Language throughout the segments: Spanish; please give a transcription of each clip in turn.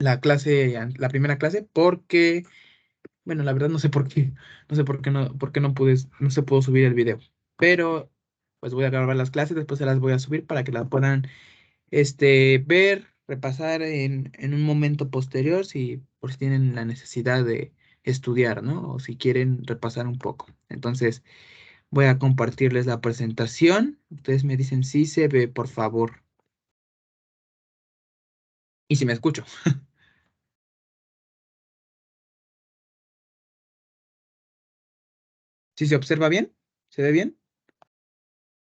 la primera clase, porque, bueno, la verdad no sé por qué, no sé por qué no se pudo subir el video, pero pues voy a grabar las clases, después se las voy a subir para que las puedan, ver, repasar en un momento posterior, si por si tienen la necesidad de estudiar, ¿no? O si quieren repasar un poco. Entonces, voy a compartirles la presentación. Ustedes me dicen si se ve, por favor, y si me escucho. ¿Si se observa bien? ¿Se ve bien?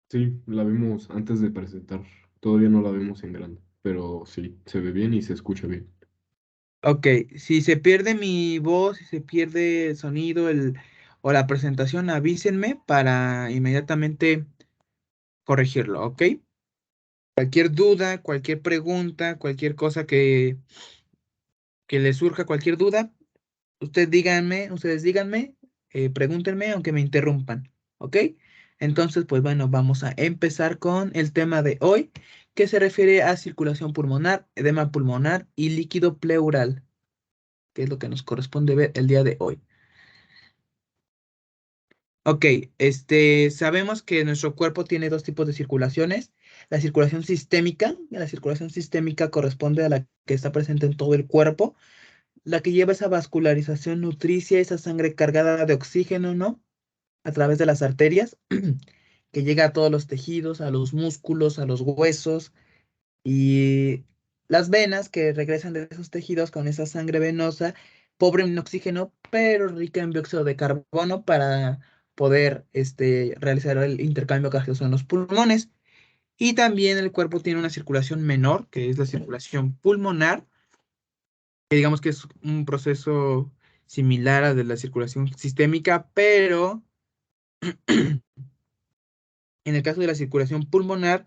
Sí, la vimos antes de presentar. Todavía no la vemos en grande, pero sí, se ve bien y se escucha bien. Ok, si se pierde mi voz, si se pierde el sonido o la presentación, avísenme para inmediatamente corregirlo, ¿ok? Cualquier duda, cualquier pregunta, cualquier cosa que les surja, cualquier duda, ustedes díganme, pregúntenme aunque me interrumpan, ¿ok? Entonces, pues bueno, vamos a empezar con el tema de hoy, que se refiere a circulación pulmonar, edema pulmonar y líquido pleural, que es lo que nos corresponde ver el día de hoy. Ok, sabemos que nuestro cuerpo tiene dos tipos de circulaciones. La circulación sistémica corresponde a la que está presente en todo el cuerpo, la que lleva esa vascularización nutricia, esa sangre cargada de oxígeno, ¿no? A través de las arterias, que llega a todos los tejidos, a los músculos, a los huesos, y las venas que regresan de esos tejidos con esa sangre venosa, pobre en oxígeno, pero rica en dióxido de carbono para poder realizar el intercambio gaseoso en los pulmones. Y también el cuerpo tiene una circulación menor, que es la circulación pulmonar, que digamos que es un proceso similar al de la circulación sistémica, pero en el caso de la circulación pulmonar,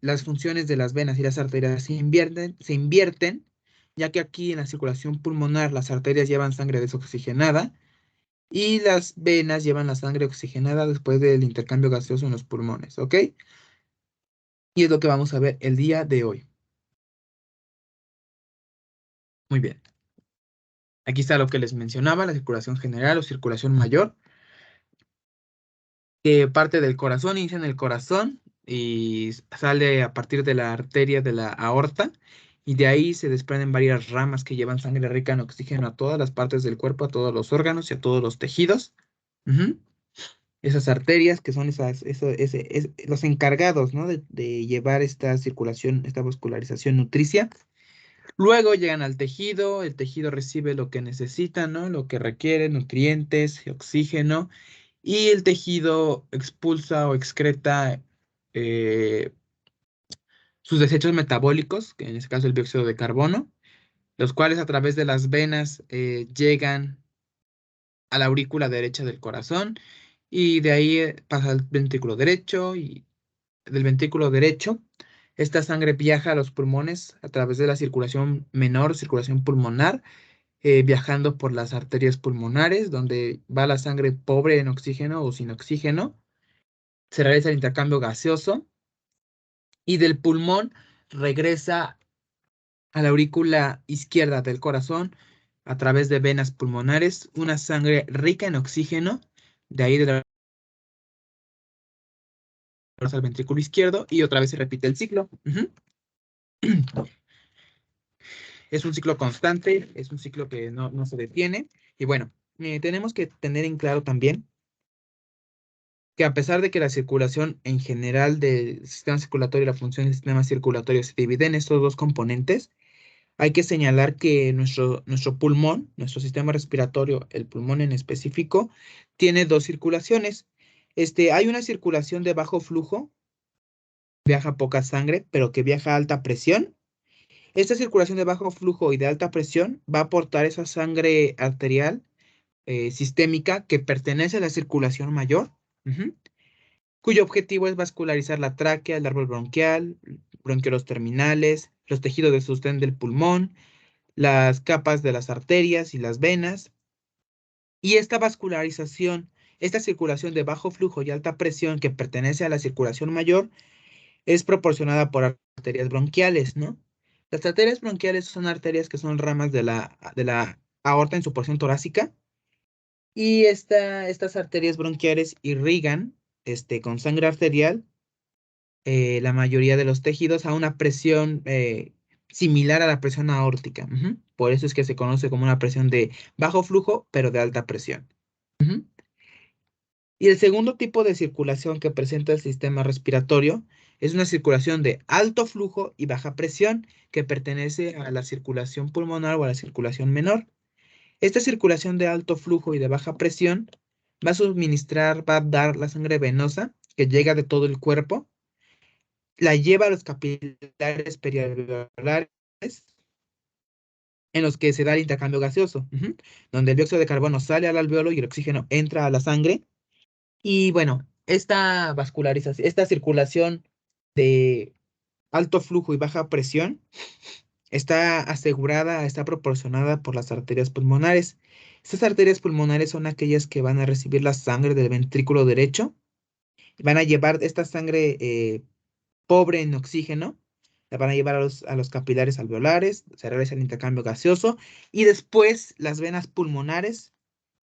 las funciones de las venas y las arterias se invierten, ya que aquí en la circulación pulmonar las arterias llevan sangre desoxigenada y las venas llevan la sangre oxigenada después del intercambio gaseoso en los pulmones, ¿ok? Y es lo que vamos a ver el día de hoy. Muy bien. Aquí está lo que les mencionaba, la circulación general o circulación mayor, que parte del corazón, inicia en el corazón y sale a partir de la arteria de la aorta, y de ahí se desprenden varias ramas que llevan sangre rica en oxígeno a todas las partes del cuerpo, a todos los órganos y a todos los tejidos. Ujú. Esas arterias que son los encargados, ¿no? de llevar esta circulación, esta vascularización nutricia. Luego llegan al tejido, el tejido recibe lo que necesita, ¿no? Lo que requiere, nutrientes, oxígeno, y el tejido expulsa o excreta eh, sus desechos metabólicos, que en este caso el dióxido de carbono, los cuales a través de las venas llegan a la aurícula derecha del corazón, y de ahí pasa al ventrículo derecho, y del ventrículo derecho esta sangre viaja a los pulmones a través de la circulación menor, circulación pulmonar, viajando por las arterias pulmonares, donde va la sangre pobre en oxígeno o sin oxígeno. Se realiza el intercambio gaseoso y del pulmón regresa a la aurícula izquierda del corazón a través de venas pulmonares, una sangre rica en oxígeno, de ahí de la al ventrículo izquierdo, y otra vez se repite el ciclo. Ujú. Es un ciclo constante, es un ciclo que no se detiene. Y bueno, tenemos que tener en claro también que a pesar de que la circulación en general del sistema circulatorio y la función del sistema circulatorio se divide en estos dos componentes, hay que señalar que nuestro pulmón, nuestro sistema respiratorio, el pulmón en específico, tiene dos circulaciones. Hay una circulación de bajo flujo, viaja poca sangre, pero que viaja a alta presión. Esta circulación de bajo flujo y de alta presión va a aportar esa sangre arterial sistémica que pertenece a la circulación mayor, ujú, cuyo objetivo es vascularizar la tráquea, el árbol bronquial, bronquiolos terminales, los tejidos de sostén del pulmón, las capas de las arterias y las venas. Y esta vascularización, esta circulación de bajo flujo y alta presión que pertenece a la circulación mayor, es proporcionada por arterias bronquiales, ¿no? Las arterias bronquiales son arterias que son ramas de la aorta en su porción torácica. Y estas arterias bronquiales irrigan con sangre arterial la mayoría de los tejidos a una presión similar a la presión aórtica. Ujú. Por eso es que se conoce como una presión de bajo flujo, pero de alta presión. Ujú. Y el segundo tipo de circulación que presenta el sistema respiratorio es una circulación de alto flujo y baja presión que pertenece a la circulación pulmonar o a la circulación menor. Esta circulación de alto flujo y de baja presión va a dar la sangre venosa que llega de todo el cuerpo, la lleva a los capilares perialveolares en los que se da el intercambio gaseoso, ujú, donde el dióxido de carbono sale al alveolo y el oxígeno entra a la sangre. Y bueno, esta vascularización, esta circulación de alto flujo y baja presión está asegurada, está proporcionada por las arterias pulmonares. Estas arterias pulmonares son aquellas que van a recibir la sangre del ventrículo derecho, van a llevar esta sangre pobre en oxígeno, la van a llevar a los capilares alveolares, se realiza el intercambio gaseoso y después las venas pulmonares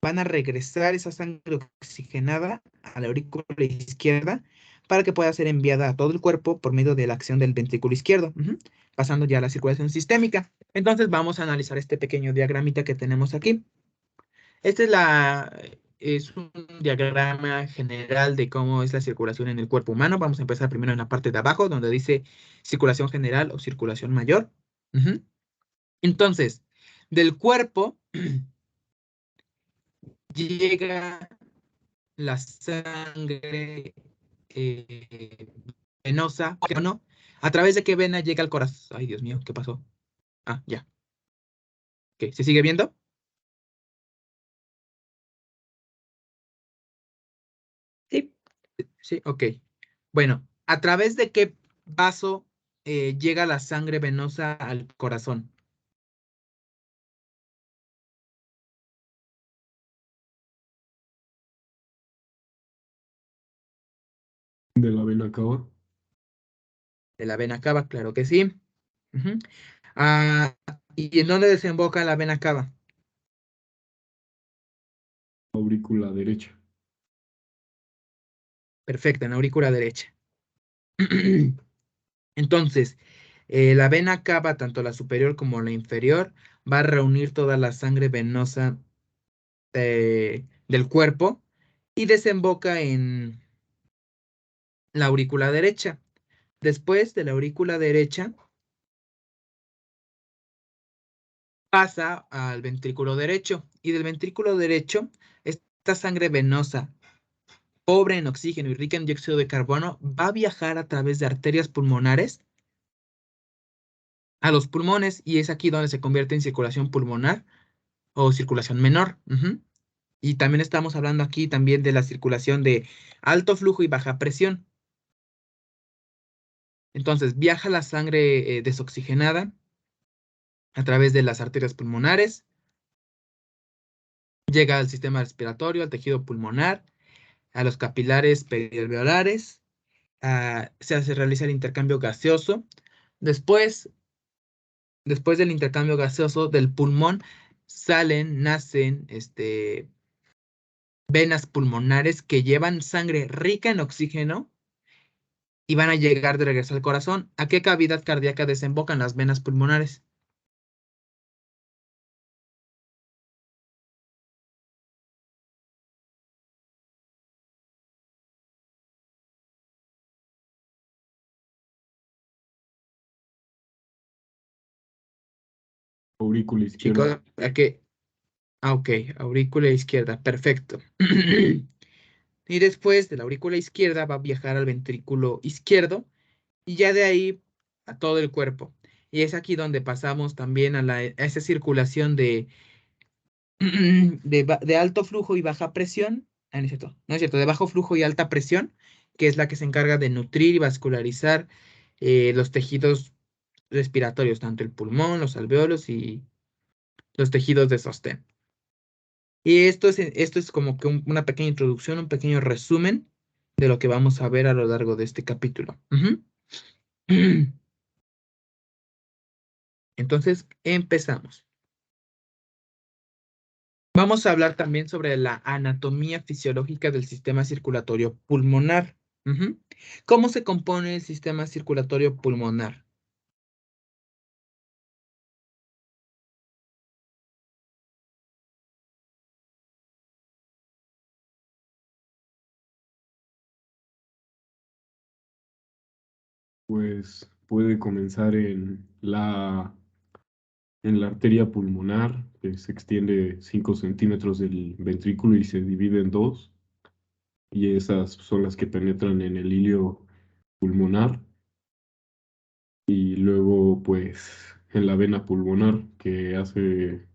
van a regresar esa sangre oxigenada a la aurícula izquierda para que pueda ser enviada a todo el cuerpo por medio de la acción del ventrículo izquierdo, ujú, pasando ya a la circulación sistémica. Entonces vamos a analizar este pequeño diagramita que tenemos aquí. Este es un diagrama general de cómo es la circulación en el cuerpo humano. Vamos a empezar primero en la parte de abajo, donde dice circulación general o circulación mayor. Ujú. Entonces, del cuerpo llega la sangre eh, venosa, ¿no? ¿A través de qué vena llega al corazón? Ay, Dios mío, ¿qué pasó? Ah, ya. Ok, ¿se sigue viendo? Sí. Sí, ok. Bueno, ¿a través de qué vaso llega la sangre venosa al corazón? De la vena cava, De la vena cava, claro que sí. Ujú. Ah, ¿y en dónde desemboca la vena cava? aurícula derecha. Perfecto, en la aurícula derecha. Entonces, la vena cava, tanto la superior como la inferior, va a reunir toda la sangre venosa del cuerpo y desemboca en la aurícula derecha. Después de la aurícula derecha, pasa al ventrículo derecho y del ventrículo derecho, esta sangre venosa, pobre en oxígeno y rica en dióxido de carbono, va a viajar a través de arterias pulmonares a los pulmones y es aquí donde se convierte en circulación pulmonar o circulación menor. Ujú. Y también estamos hablando aquí también de la circulación de alto flujo y baja presión. Entonces viaja la sangre desoxigenada a través de las arterias pulmonares, llega al sistema respiratorio, al tejido pulmonar, a los capilares perialveolares, se realiza el intercambio gaseoso. Después, después del intercambio gaseoso del pulmón, nacen venas pulmonares que llevan sangre rica en oxígeno y van a llegar de regreso al corazón. ¿A qué cavidad cardíaca desembocan las venas pulmonares? Aurícula izquierda. Chicos, ¿a qué? Ah, ok, aurícula izquierda, perfecto. Y después de la aurícula izquierda va a viajar al ventrículo izquierdo y ya de ahí a todo el cuerpo. Y es aquí donde pasamos también a esa circulación de alto flujo y baja presión. Ah, no es cierto, no es cierto, de bajo flujo y alta presión, que es la que se encarga de nutrir y vascularizar los tejidos respiratorios, tanto el pulmón, los alveolos y los tejidos de sostén. Y esto es como que una pequeña introducción, un pequeño resumen de lo que vamos a ver a lo largo de este capítulo. Ujú. Entonces, empezamos. Vamos a hablar también sobre la anatomía fisiológica del sistema circulatorio pulmonar. Ujú. ¿Cómo se compone el sistema circulatorio pulmonar? Pues puede comenzar en la arteria pulmonar, que se extiende 5 centímetros del ventrículo y se divide en dos, y esas son las que penetran en el hilio pulmonar, y luego pues en la vena pulmonar, que hace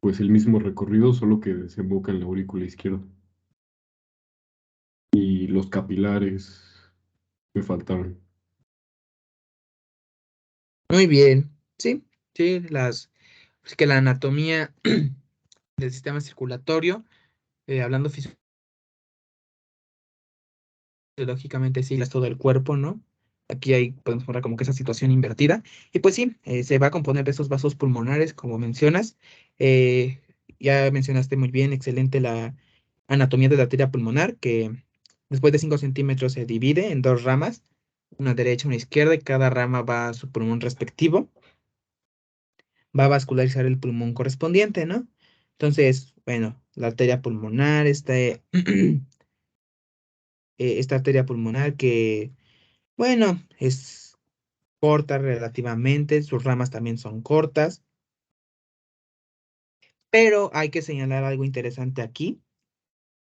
pues el mismo recorrido, solo que desemboca en la aurícula izquierda. Y los capilares me faltaron. Muy bien. Sí, sí, es que la anatomía del sistema circulatorio, hablando fisiológicamente, sí, es todo el cuerpo, ¿no? Aquí hay, podemos poner como que esa situación invertida. Y pues sí, se va a componer de esos vasos pulmonares, como mencionas. Eh, ya mencionaste muy bien, excelente la anatomía de la arteria pulmonar, que después de 5 centímetros se divide en dos ramas, una derecha y una izquierda, y cada rama va a su pulmón respectivo. Va a vascularizar el pulmón correspondiente, ¿no? Entonces, bueno, la arteria pulmonar, esta arteria pulmonar que, bueno, es corta relativamente, sus ramas también son cortas, pero hay que señalar algo interesante aquí,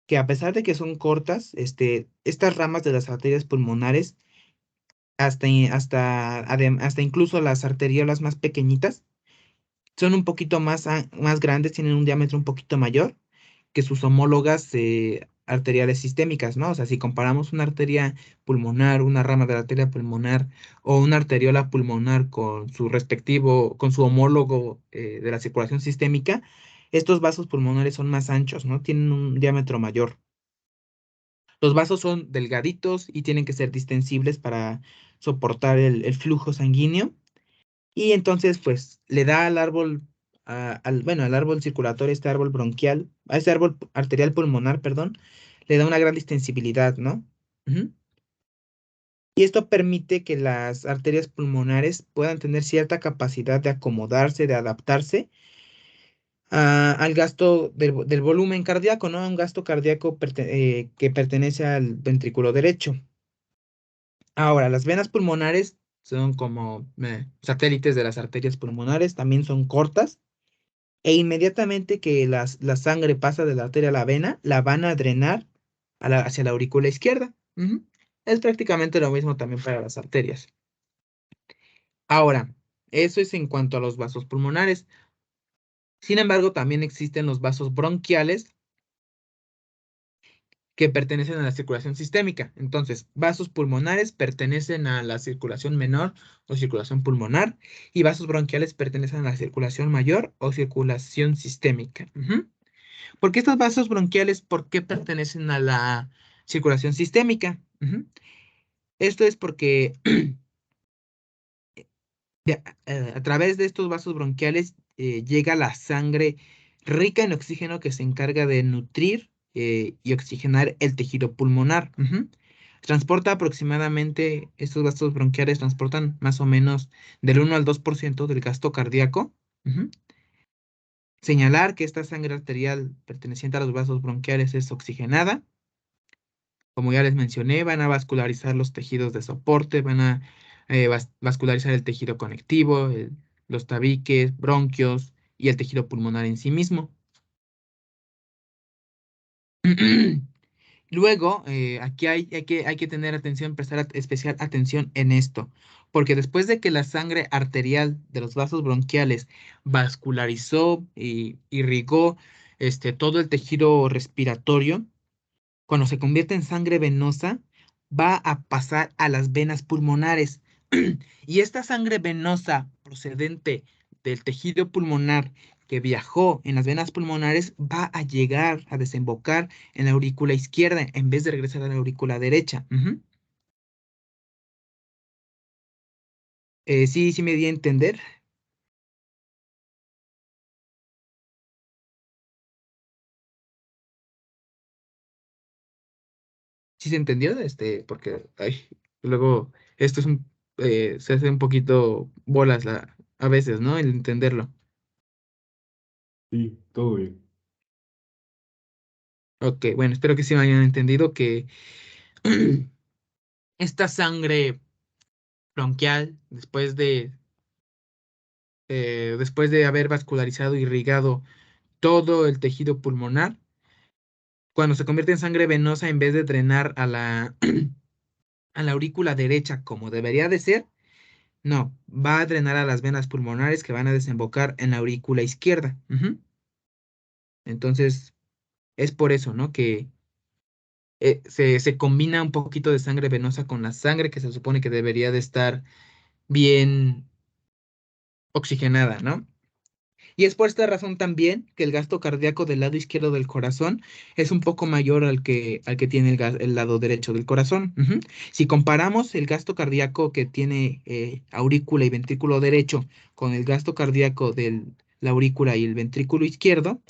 que a pesar de que son cortas, estas ramas de las arterias pulmonares, hasta incluso las arteriolas más pequeñitas, son un poquito más grandes, tienen un diámetro un poquito mayor que sus homólogas arteriales sistémicas, ¿no? O sea, si comparamos una arteria pulmonar, una rama de la arteria pulmonar o una arteriola pulmonar con su respectivo, con su homólogo de la circulación sistémica, estos vasos pulmonares son más anchos, ¿no? Tienen un diámetro mayor. Los vasos son delgaditos y tienen que ser distensibles para soportar el flujo sanguíneo. Y entonces, pues, le da al árbol, bueno, al árbol circulatorio, este árbol bronquial, a este árbol arterial pulmonar, perdón, le da una gran distensibilidad, ¿no? Ujú. Y esto permite que las arterias pulmonares puedan tener cierta capacidad de acomodarse, de adaptarse al gasto del volumen cardíaco, ¿no? A un gasto cardíaco que pertenece al ventrículo derecho. Ahora, las venas pulmonares son como satélites de las arterias pulmonares, también son cortas. E inmediatamente que la sangre pasa de la arteria a la vena, la van a drenar hacia la aurícula izquierda. Ujú. Es prácticamente lo mismo también para las arterias. Ahora, eso es en cuanto a los vasos pulmonares. Sin embargo, también existen los vasos bronquiales que pertenecen a la circulación sistémica. Entonces, vasos pulmonares pertenecen a la circulación menor o circulación pulmonar y vasos bronquiales pertenecen a la circulación mayor o circulación sistémica. Ujú. Porque estos vasos bronquiales, ¿por qué pertenecen a la circulación sistémica? Ujú. Esto es porque a través de estos vasos bronquiales llega la sangre rica en oxígeno que se encarga de nutrir y oxigenar el tejido pulmonar. Ujú. Transporta aproximadamente, estos vasos bronquiales transportan más o menos del 1 al 2% del gasto cardíaco. Ujú. Señalar que esta sangre arterial perteneciente a los vasos bronquiales es oxigenada. Como ya les mencioné, van a vascularizar los tejidos de soporte, van a vascularizar el tejido conectivo, los tabiques, bronquios y el tejido pulmonar en sí mismo. Luego, aquí hay que tener atención, prestar especial atención en esto, porque después de que la sangre arterial de los vasos bronquiales vascularizó y irrigó todo el tejido respiratorio, cuando se convierte en sangre venosa, va a pasar a las venas pulmonares. Y esta sangre venosa procedente del tejido pulmonar que viajó en las venas pulmonares va a llegar a desembocar en la aurícula izquierda en vez de regresar a la aurícula derecha. Ujú. Sí, sí me di a entender. ¿Sí se entendió? Porque ay, luego esto es se hace un poquito bolas a veces, ¿no? El entenderlo. Sí, todo bien. Ok, bueno, espero que sí me hayan entendido que esta sangre bronquial, después de haber vascularizado y irrigado todo el tejido pulmonar, cuando se convierte en sangre venosa, en vez de drenar a la aurícula derecha como debería de ser, no, va a drenar a las venas pulmonares que van a desembocar en la aurícula izquierda. Ujú. Entonces, es por eso, ¿no? Que se combina un poquito de sangre venosa con la sangre que se supone que debería de estar bien oxigenada, ¿no? Y es por esta razón también que el gasto cardíaco del lado izquierdo del corazón es un poco mayor al que tiene el lado derecho del corazón. Ujú. Si comparamos el gasto cardíaco que tiene aurícula y ventrículo derecho con el gasto cardíaco de la aurícula y el ventrículo izquierdo,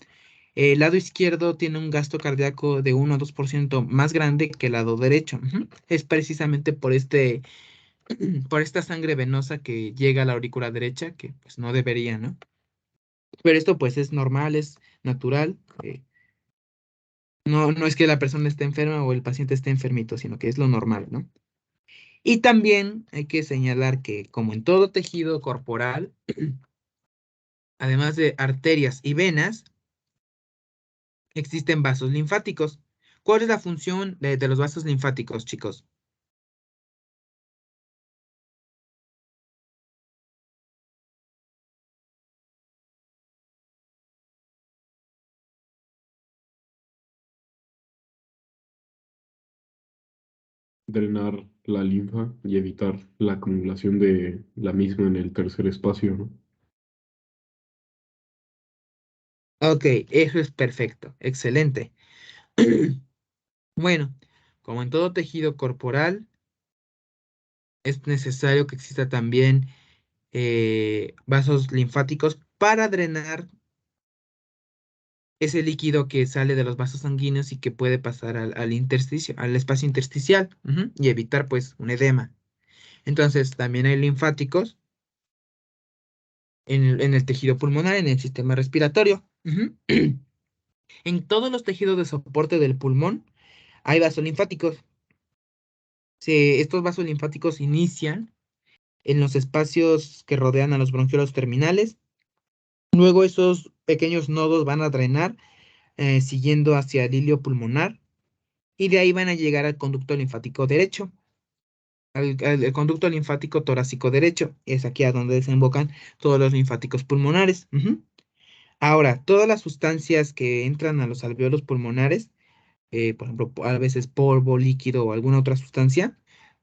el lado izquierdo tiene un gasto cardíaco de 1 o 2% más grande que el lado derecho. Ujú. Es precisamente por esta sangre venosa que llega a la aurícula derecha, que pues no debería, ¿no? Pero esto pues es normal, es natural. No es que la persona esté enferma o el paciente esté enfermito, sino que es lo normal, ¿no? Y también hay que señalar que como en todo tejido corporal, además de arterias y venas, existen vasos linfáticos. ¿Cuál es la función de los vasos linfáticos, chicos? Drenar la linfa y evitar la acumulación de la misma en el tercer espacio, ¿no? Ok, eso es perfecto, excelente. Bueno, como en todo tejido corporal, es necesario que exista también vasos linfáticos para drenar ese líquido que sale de los vasos sanguíneos y que puede pasar al intersticio, al espacio intersticial, ujú, y evitar pues un edema. Entonces, también hay linfáticos en el tejido pulmonar, en el sistema respiratorio. Ujú. En todos los tejidos de soporte del pulmón hay vasos linfáticos. Estos vasos linfáticos inician en los espacios que rodean a los bronquiolos terminales. Luego esos pequeños nodos van a drenar siguiendo hacia el hilio pulmonar y de ahí van a llegar al conducto linfático derecho, el conducto linfático torácico derecho. Es aquí a donde desembocan todos los linfáticos pulmonares. Ujú. Ahora, todas las sustancias que entran a los alveolos pulmonares, por ejemplo, a veces polvo, líquido o alguna otra sustancia,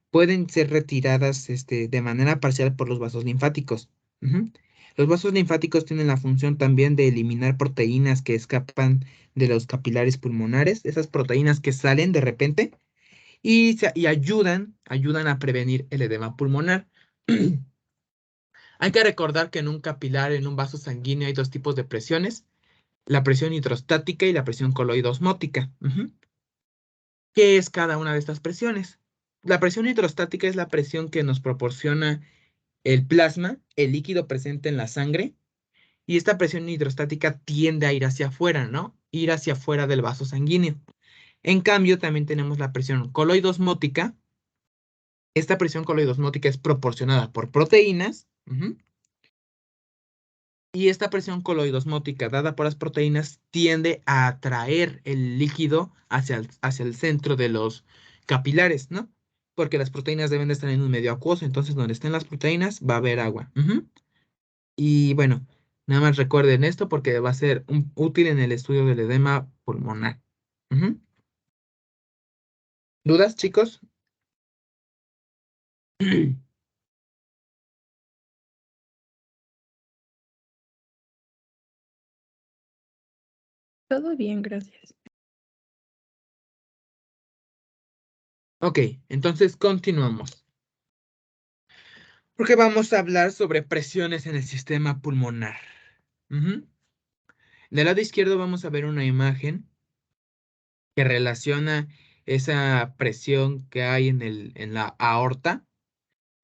pueden ser retiradas de manera parcial por los vasos linfáticos. Ujú. Los vasos linfáticos tienen la función también de eliminar proteínas que escapan de los capilares pulmonares, esas proteínas que salen de repente y ayudan a prevenir el edema pulmonar. Hay que recordar que en un capilar, en un vaso sanguíneo, hay dos tipos de presiones, la presión hidrostática y la presión coloidosmótica. Ujú. ¿Qué es cada una de estas presiones? La presión hidrostática es la presión que nos proporciona el plasma, el líquido presente en la sangre, y esta presión hidrostática tiende a ir hacia afuera, ¿no? Ir hacia afuera del vaso sanguíneo. En cambio, también tenemos la presión coloidosmótica. Esta presión coloidosmótica es proporcionada por proteínas, ujú, y esta presión coloidosmótica dada por las proteínas tiende a atraer el líquido hacia el centro de los capilares, ¿no? Porque las proteínas deben de estar en un medio acuoso, entonces donde estén las proteínas va a haber agua. Ujú. Y bueno, nada más recuerden esto porque va a ser útil en el estudio del edema pulmonar. Ujú. ¿Dudas, chicos? Todo bien, gracias. Ok, entonces continuamos. Porque vamos a hablar sobre presiones en el sistema pulmonar. Ujú. Del lado izquierdo vamos a ver una imagen que relaciona esa presión que hay en la aorta.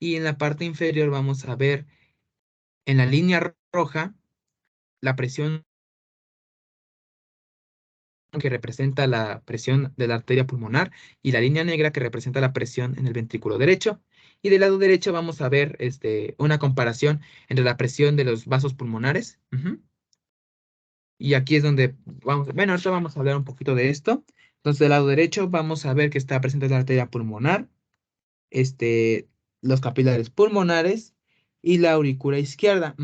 Y en la parte inferior vamos a ver en la línea roja la presión que representa la presión de la arteria pulmonar y la línea negra que representa la presión en el ventrículo derecho. Y del lado derecho vamos a ver una comparación entre la presión de los vasos pulmonares. Y aquí es donde bueno, ahorita vamos a hablar un poquito de esto. Entonces, del lado derecho vamos a ver que está presente la arteria pulmonar, este, los capilares pulmonares y la aurícula izquierda.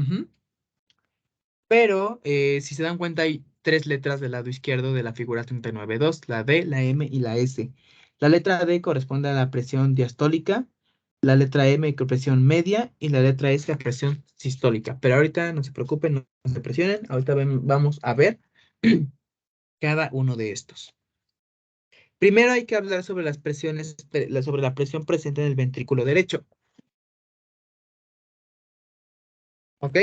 Pero si se dan cuenta, hay tres letras del lado izquierdo de la figura 39.2, la D, la M y la S. La letra D corresponde a la presión diastólica, la letra M presión media y la letra S a presión sistólica. Pero ahorita no se preocupen, no se presionen. Ahorita vamos a ver cada uno de estos. Primero hay que hablar sobre las presiones, sobre la presión presente en el ventrículo derecho. ¿Ok?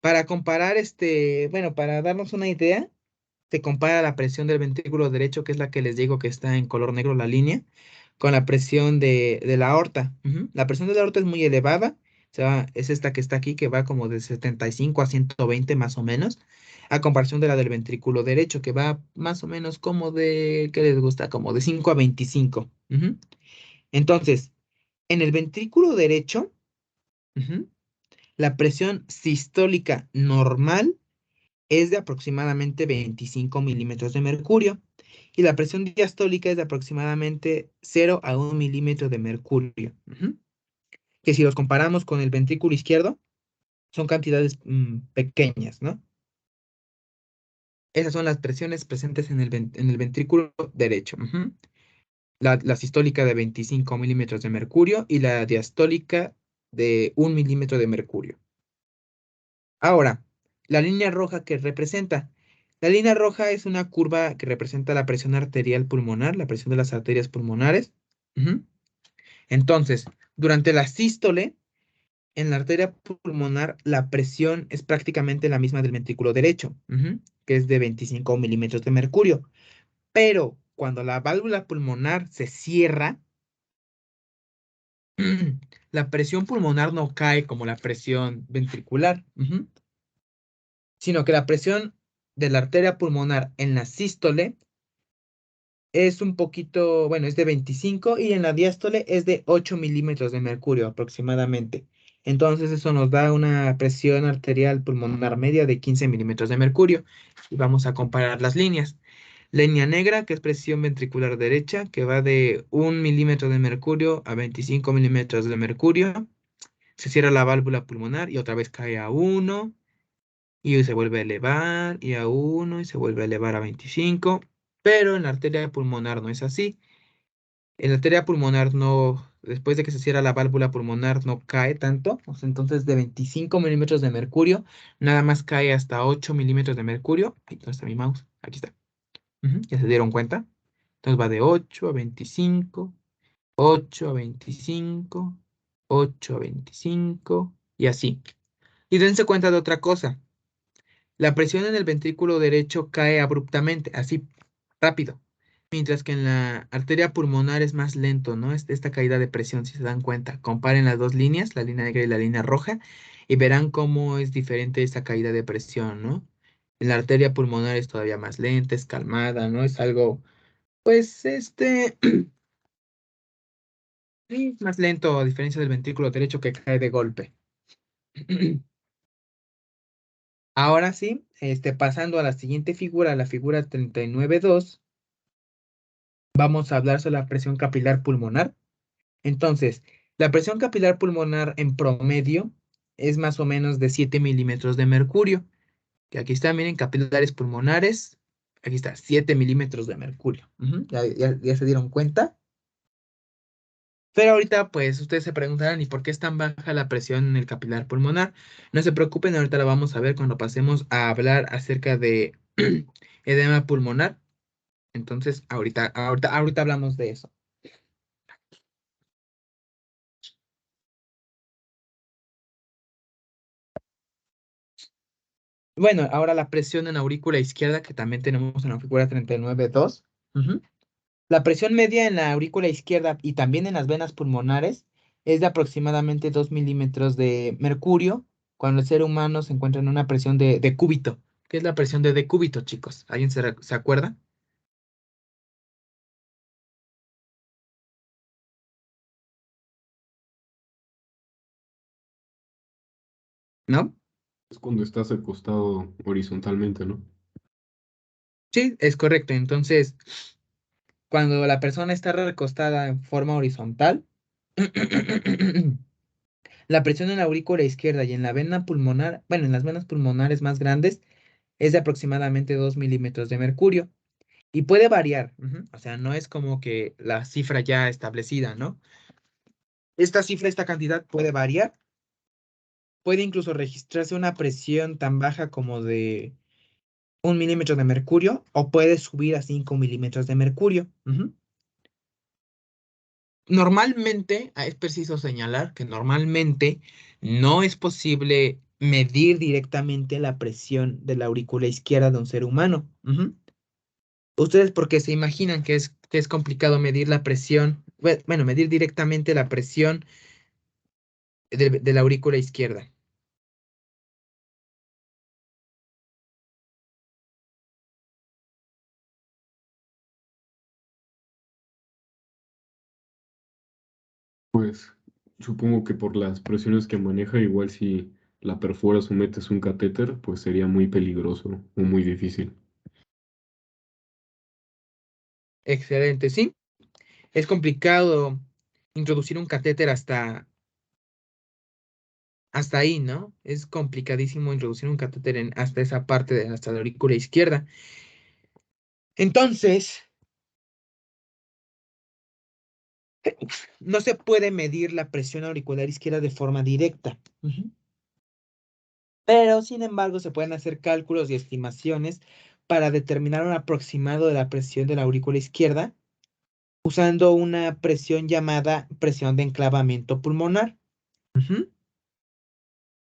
Para comparar, bueno, para darnos una idea, se compara la presión del ventrículo derecho, que es la que les digo que está en color negro la línea, con la presión de la aorta. La presión de la aorta es muy elevada, o sea, es esta que está aquí, que va como de 75 a 120 más o menos, a comparación de la del ventrículo derecho, que va más o menos como de, ¿qué les gusta? Como de 5 a 25. Entonces, en el ventrículo derecho, ujú, la presión sistólica normal es de aproximadamente 25 milímetros de mercurio y la presión diastólica es de aproximadamente 0 a 1 milímetro de mercurio. Que si los comparamos con el ventrículo izquierdo, son cantidades pequeñas, ¿no? Esas son las presiones presentes en el ventrículo derecho. La sistólica de 25 milímetros de mercurio y la diastólica de 1 milímetro de mercurio. Ahora, la línea roja que representa. La línea roja es una curva que representa la presión arterial pulmonar, la presión de las arterias pulmonares. Entonces, durante la sístole, en la arteria pulmonar, la presión es prácticamente la misma del ventrículo derecho, que es de 25 milímetros de mercurio. Pero cuando la válvula pulmonar se cierra, la presión pulmonar no cae como la presión ventricular. Sino que la presión de la arteria pulmonar en la sístole es un poquito, bueno, es de 25 y en la diástole es de 8 milímetros de mercurio aproximadamente. Entonces eso nos da una presión arterial pulmonar media de 15 milímetros de mercurio. Y vamos a comparar las líneas. Línea negra, que es presión ventricular derecha, que va de 1 milímetro de mercurio a 25 milímetros de mercurio. Se cierra la válvula pulmonar y otra vez cae a 1 y se vuelve a elevar y a 1 y se vuelve a elevar a 25, pero en la arteria pulmonar no es así. En la arteria pulmonar no, después de que se cierra la válvula pulmonar no cae tanto, o sea, entonces de 25 milímetros de mercurio, nada más cae hasta 8 milímetros de mercurio. Ahí ¿dónde está mi mouse? Aquí está. ¿Ya se dieron cuenta? Entonces va de 8 a 25, 8 a 25, 8 a 25 y así. Y dense cuenta de otra cosa. La presión en el ventrículo derecho cae abruptamente, así rápido, mientras que en la arteria pulmonar es más lento, ¿no? Esta caída de presión, si se dan cuenta. Comparen las dos líneas, la línea negra y la línea roja, y verán cómo es diferente esta caída de presión, ¿no? En la arteria pulmonar es todavía más lenta, es calmada, ¿no? Es algo, pues, sí, más lento, a diferencia del ventrículo derecho que cae de golpe. Ahora sí, pasando a la siguiente figura, la figura 39.2. Vamos a hablar sobre la presión capilar pulmonar. Entonces, la presión capilar pulmonar en promedio es más o menos de 7 milímetros de mercurio. Que aquí está, miren, capilares pulmonares. Aquí está, 7 milímetros de mercurio. Ya se dieron cuenta. Pero ahorita, pues, ustedes se preguntarán, ¿y por qué es tan baja la presión en el capilar pulmonar? No se preocupen, ahorita la vamos a ver cuando pasemos a hablar acerca de edema pulmonar. Entonces, ahorita hablamos de eso. Bueno, ahora la presión en la aurícula izquierda, que también tenemos en la figura 39.2. Ujú. La presión media en la aurícula izquierda y también en las venas pulmonares es de aproximadamente 2 milímetros de mercurio cuando el ser humano se encuentra en una presión de cúbito. ¿Qué es la presión de decúbito, chicos? ¿Alguien se acuerda? ¿No? Es cuando estás acostado horizontalmente, ¿no? Sí, es correcto. Entonces, cuando la persona está recostada en forma horizontal, la presión en la aurícula izquierda y en la vena pulmonar, bueno, en las venas pulmonares más grandes, es de aproximadamente 2 milímetros de mercurio. Y puede variar, ujú. O sea, no es como que la cifra ya establecida, ¿no? Esta cifra, esta cantidad puede variar. Puede incluso registrarse una presión tan baja como de 1 milímetro de mercurio o puede subir a 5 milímetros de mercurio. Ujú. Normalmente, es preciso señalar que normalmente no es posible medir directamente la presión de la aurícula izquierda de un ser humano. Ujú. Ustedes porque se imaginan que es complicado medir la presión, bueno, medir directamente la presión de la aurícula izquierda. Pues supongo que por las presiones que maneja, igual si la perforas o metes un catéter, pues sería muy peligroso o muy difícil. Excelente, sí. Es complicado introducir un catéter hasta ahí, ¿no? Es complicadísimo introducir un catéter hasta esa parte hasta la aurícula izquierda. Entonces, no se puede medir la presión auricular izquierda de forma directa. Ujú. Pero, sin embargo, se pueden hacer cálculos y estimaciones para determinar un aproximado de la presión de la aurícula izquierda usando una presión llamada presión de enclavamiento pulmonar. Ujú.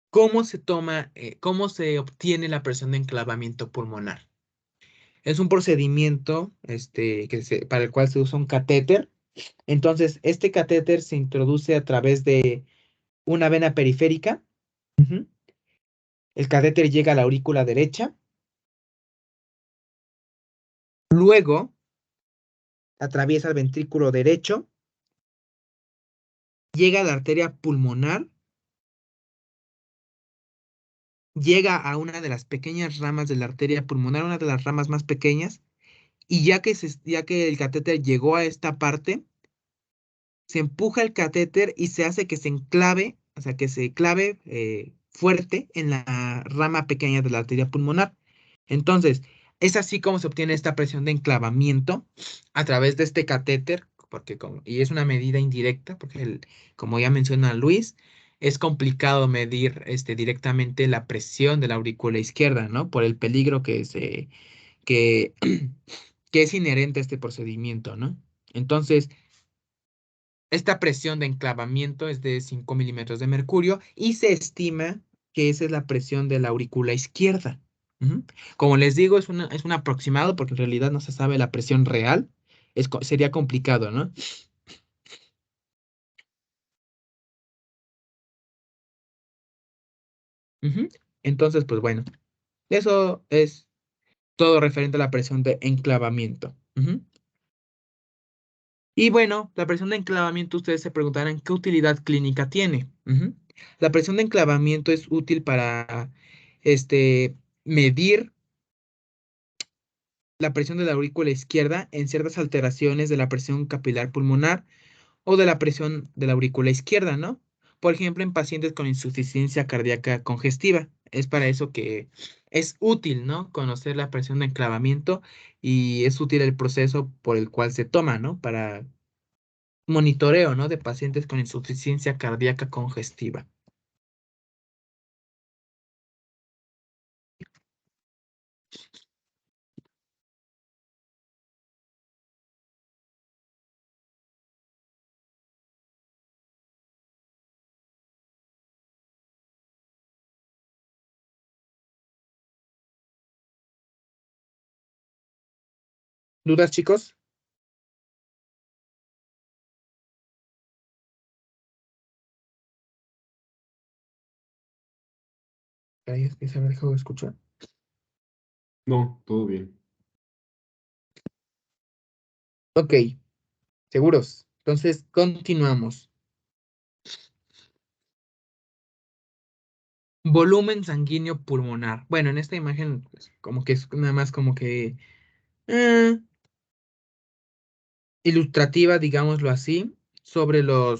¿Cómo se toma, cómo se obtiene la presión de enclavamiento pulmonar? Es un procedimiento para el cual se usa un catéter. Entonces, este catéter se introduce a través de una vena periférica. Ujú. El catéter llega a la aurícula derecha. Luego, atraviesa el ventrículo derecho. Llega a la arteria pulmonar. Llega a una de las pequeñas ramas de la arteria pulmonar, una de las ramas más pequeñas. Y ya que el catéter llegó a esta parte, se empuja el catéter y se hace que se enclave, o sea, que se clave fuerte en la rama pequeña de la arteria pulmonar. Entonces, es así como se obtiene esta presión de enclavamiento a través de este catéter, y es una medida indirecta, porque como ya menciona Luis, es complicado medir directamente la presión de la aurícula izquierda, ¿no? Por el peligro que, que es inherente a este procedimiento, ¿no? Entonces, esta presión de enclavamiento es de 5 milímetros de mercurio y se estima que esa es la presión de la aurícula izquierda. Ujú. Como les digo, es un aproximado porque en realidad no se sabe la presión real. Sería complicado, ¿no? Ujú. Entonces, pues bueno, eso es todo referente a la presión de enclavamiento. Ujú. Y bueno, la presión de enclavamiento, ustedes se preguntarán qué utilidad clínica tiene. Ujú. La presión de enclavamiento es útil para medir la presión de la aurícula izquierda en ciertas alteraciones de la presión capilar pulmonar o de la presión de la aurícula izquierda, ¿no? Por ejemplo, en pacientes con insuficiencia cardíaca congestiva. Es para eso que es útil, ¿no? Conocer la presión de enclavamiento y es útil el proceso por el cual se toma, ¿no? Para monitoreo, ¿no? De pacientes con insuficiencia cardíaca congestiva. ¿Dudas, chicos? Ay, es que se me dejó de escuchar. No, todo bien. Ok, seguros. Entonces, continuamos. Volumen sanguíneo pulmonar. Bueno, en esta imagen, pues, como que es nada más como que eh, ilustrativa, digámoslo así, sobre la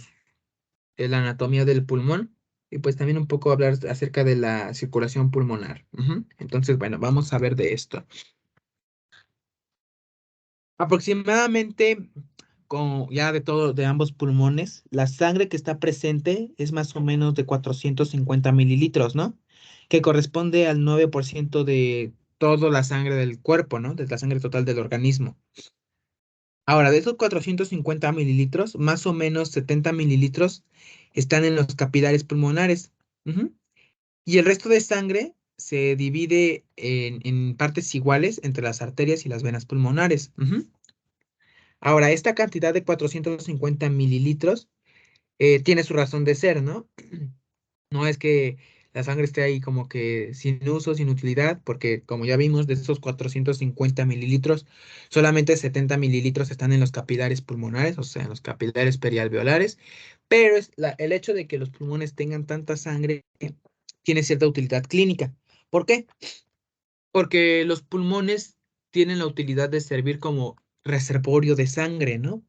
anatomía del pulmón y pues también un poco hablar acerca de la circulación pulmonar. Ujú. Entonces, bueno, vamos a ver de esto. Aproximadamente, con ya de todo, de ambos pulmones, la sangre que está presente es más o menos de 450 mililitros, ¿no? Que corresponde al 9% de toda la sangre del cuerpo, ¿no? De la sangre total del organismo. Ahora, de esos 450 mililitros, más o menos 70 mililitros están en los capilares pulmonares. Ujú. Y el resto de sangre se divide en partes iguales entre las arterias y las venas pulmonares. Ujú. Ahora, esta cantidad de 450 mililitros tiene su razón de ser, ¿no? No es que la sangre esté ahí como que sin uso, sin utilidad, porque como ya vimos, de esos 450 mililitros, solamente 70 mililitros están en los capilares pulmonares, o sea, en los capilares perialveolares, pero el hecho de que los pulmones tengan tanta sangre tiene cierta utilidad clínica. ¿Por qué? Porque los pulmones tienen la utilidad de servir como reservorio de sangre, ¿no?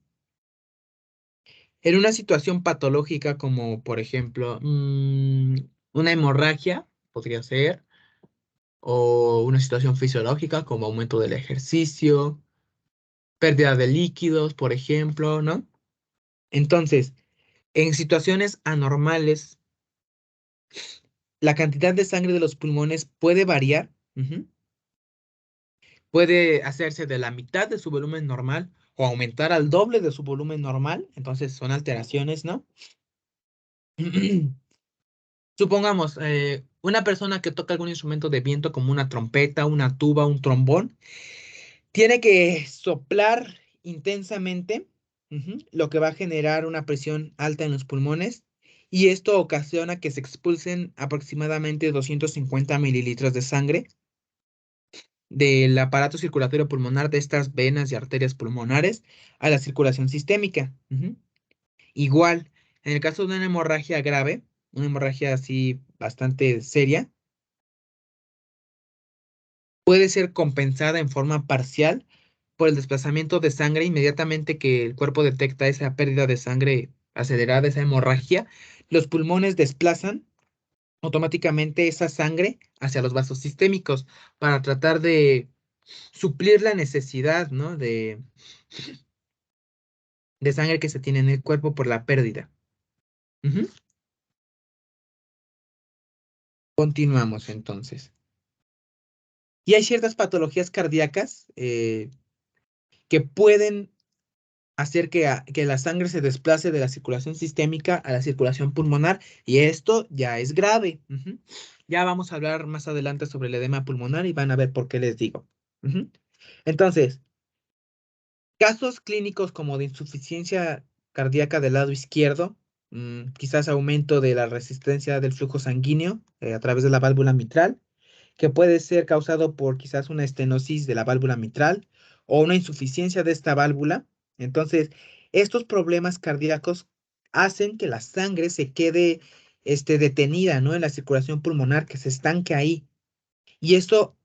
En una situación patológica como, por ejemplo, una hemorragia, podría ser, o una situación fisiológica como aumento del ejercicio, pérdida de líquidos, por ejemplo, ¿no? Entonces, en situaciones anormales, la cantidad de sangre de los pulmones puede variar, ujú, puede hacerse de la mitad de su volumen normal o aumentar al doble de su volumen normal, entonces son alteraciones, ¿no? Supongamos, una persona que toca algún instrumento de viento como una trompeta, una tuba, un trombón, tiene que soplar intensamente, lo que va a generar una presión alta en los pulmones y esto ocasiona que se expulsen aproximadamente 250 mililitros de sangre del aparato circulatorio pulmonar de estas venas y arterias pulmonares a la circulación sistémica. Ujú. Igual, en el caso de una hemorragia grave, una hemorragia así bastante seria, puede ser compensada en forma parcial por el desplazamiento de sangre inmediatamente que el cuerpo detecta esa pérdida de sangre acelerada, esa hemorragia, los pulmones desplazan automáticamente esa sangre hacia los vasos sistémicos para tratar de suplir la necesidad, ¿no? de sangre que se tiene en el cuerpo por la pérdida. Ujú. Continuamos entonces. Y hay ciertas patologías cardíacas que pueden hacer que la sangre se desplace de la circulación sistémica a la circulación pulmonar y esto ya es grave. Ujú. Ya vamos a hablar más adelante sobre el edema pulmonar y van a ver por qué les digo. Ujú. Entonces, casos clínicos como de insuficiencia cardíaca del lado izquierdo, quizás aumento de la resistencia del flujo sanguíneo a través de la válvula mitral, que puede ser causado por quizás una estenosis de la válvula mitral o una insuficiencia de esta válvula. Entonces, estos problemas cardíacos hacen que la sangre se quede detenida, ¿no? En la circulación pulmonar, que se estanque ahí. Y esto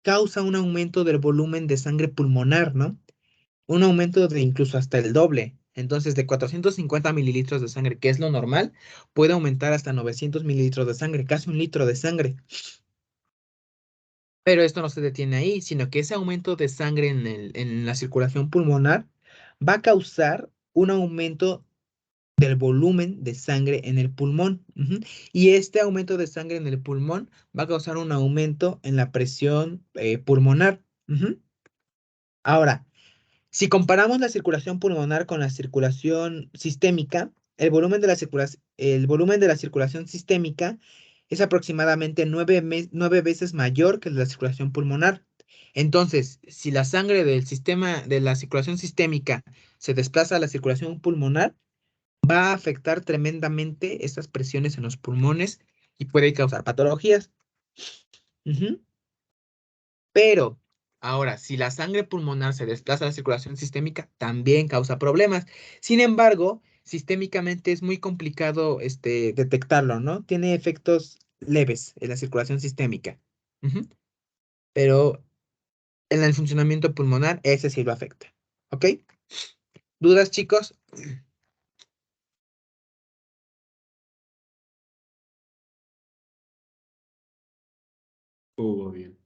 causa un aumento del volumen de sangre pulmonar, ¿no? Un aumento de incluso hasta el doble. Entonces, de 450 mililitros de sangre, que es lo normal, puede aumentar hasta 900 mililitros de sangre, casi un litro de sangre. Pero esto no se detiene ahí, sino que ese aumento de sangre en la circulación pulmonar va a causar un aumento del volumen de sangre en el pulmón. Ujú. Y este aumento de sangre en el pulmón va a causar un aumento en la presión pulmonar. Ujú. Ahora, si comparamos la circulación pulmonar con la circulación sistémica, el volumen de la circulación sistémica es aproximadamente 9 veces mayor que el de la circulación pulmonar. Entonces, si la sangre del sistema de la circulación sistémica se desplaza a la circulación pulmonar, va a afectar tremendamente estas presiones en los pulmones y puede causar patologías. Ujú. Pero ahora, si la sangre pulmonar se desplaza a la circulación sistémica, también causa problemas. Sin embargo, sistémicamente es muy complicado detectarlo, ¿no? Tiene efectos leves en la circulación sistémica. Ujú. Pero en el funcionamiento pulmonar, ese sí lo afecta. ¿Ok? ¿Dudas, chicos? Todo va bien.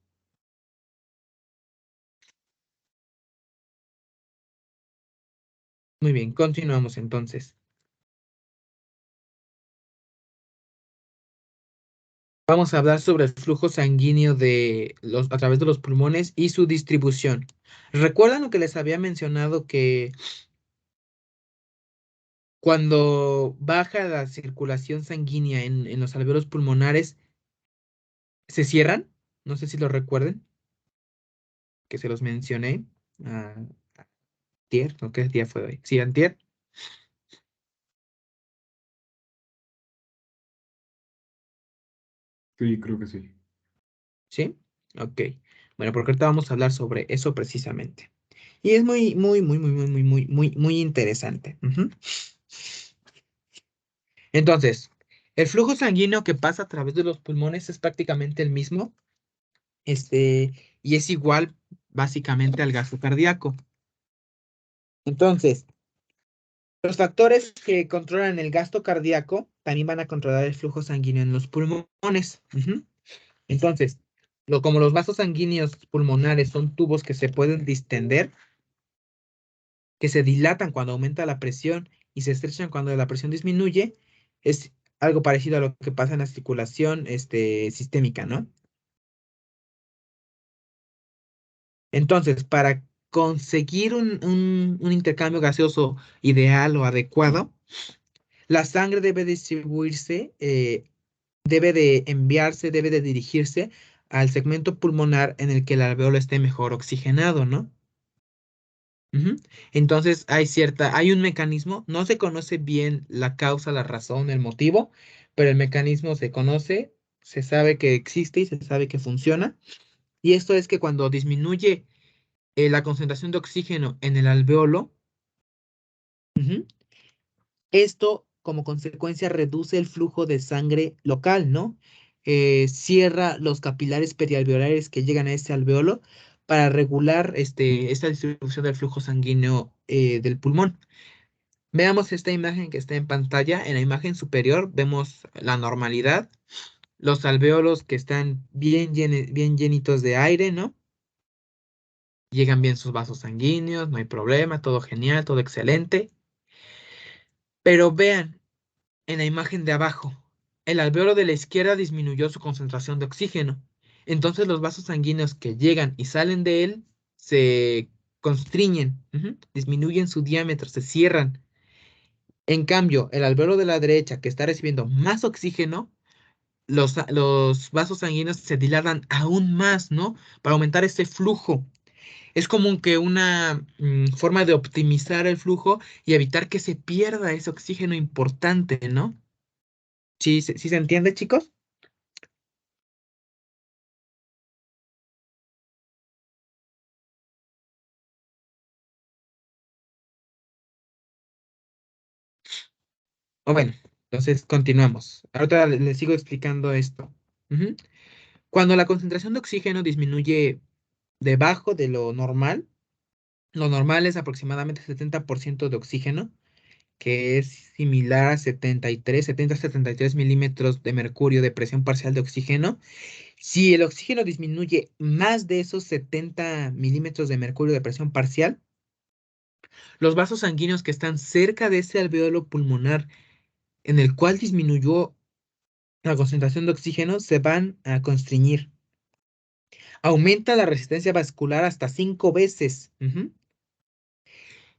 Muy bien, continuamos entonces. Vamos a hablar sobre el flujo sanguíneo a través de los pulmones y su distribución. ¿Recuerdan lo que les había mencionado que cuando baja la circulación sanguínea en los alveolos pulmonares, se cierran? No sé si lo recuerden, que se los mencioné. Ah, antier, ¿no? ¿Qué día fue hoy? Sí, antier, Sí, creo que sí. ¿sí? Ok. Bueno, porque ahorita vamos a hablar sobre eso precisamente. Y es muy, muy, muy, muy, muy, muy, muy, muy, muy interesante. Ujú. Entonces, el flujo sanguíneo que pasa a través de los pulmones es prácticamente el mismo, este, y es igual básicamente al gasto cardíaco. Entonces, los factores que controlan el gasto cardíaco también van a controlar el flujo sanguíneo en los pulmones. Ujú. Entonces, como los vasos sanguíneos pulmonares son tubos que se pueden distender, que se dilatan cuando aumenta la presión y se estrechan cuando la presión disminuye, es algo parecido a lo que pasa en la circulación sistémica, ¿no? Entonces, para conseguir un intercambio gaseoso ideal o adecuado, la sangre debe distribuirse, debe de enviarse, debe de dirigirse al segmento pulmonar en el que el alveolo esté mejor oxigenado, ¿no? Ujú. Entonces hay un mecanismo, no se conoce bien la causa, la razón, el motivo, pero el mecanismo se conoce, se sabe que existe y se sabe que funciona. Y esto es que cuando disminuye la concentración de oxígeno en el alveolo, ujú, esto como consecuencia reduce el flujo de sangre local, ¿no? Cierra los capilares perialveolares que llegan a este alveolo para regular esta distribución del flujo sanguíneo del pulmón. Veamos esta imagen que está en pantalla. En la imagen superior vemos la normalidad, los alvéolos que están bien llenitos de aire, ¿no? Llegan bien sus vasos sanguíneos, no hay problema, todo genial, todo excelente. Pero vean en la imagen de abajo, el alvéolo de la izquierda disminuyó su concentración de oxígeno. Entonces los vasos sanguíneos que llegan y salen de él se constriñen, disminuyen su diámetro, se cierran. En cambio, el alvéolo de la derecha, que está recibiendo más oxígeno, los vasos sanguíneos se dilatan aún más, ¿no? Para aumentar ese flujo. Es como que una forma de optimizar el flujo y evitar que se pierda ese oxígeno importante, ¿no? ¿Sí, sí se entiende, chicos? O bueno, entonces continuamos. Ahorita les sigo explicando esto. Ujú. Cuando la concentración de oxígeno disminuye debajo de lo normal es aproximadamente 70% de oxígeno, que es similar a 70 a 73 milímetros de mercurio de presión parcial de oxígeno. Si el oxígeno disminuye más de esos 70 milímetros de mercurio de presión parcial, los vasos sanguíneos que están cerca de ese alveolo pulmonar en el cual disminuyó la concentración de oxígeno se van a constriñir. Aumenta la resistencia vascular hasta 5 veces. Ujú.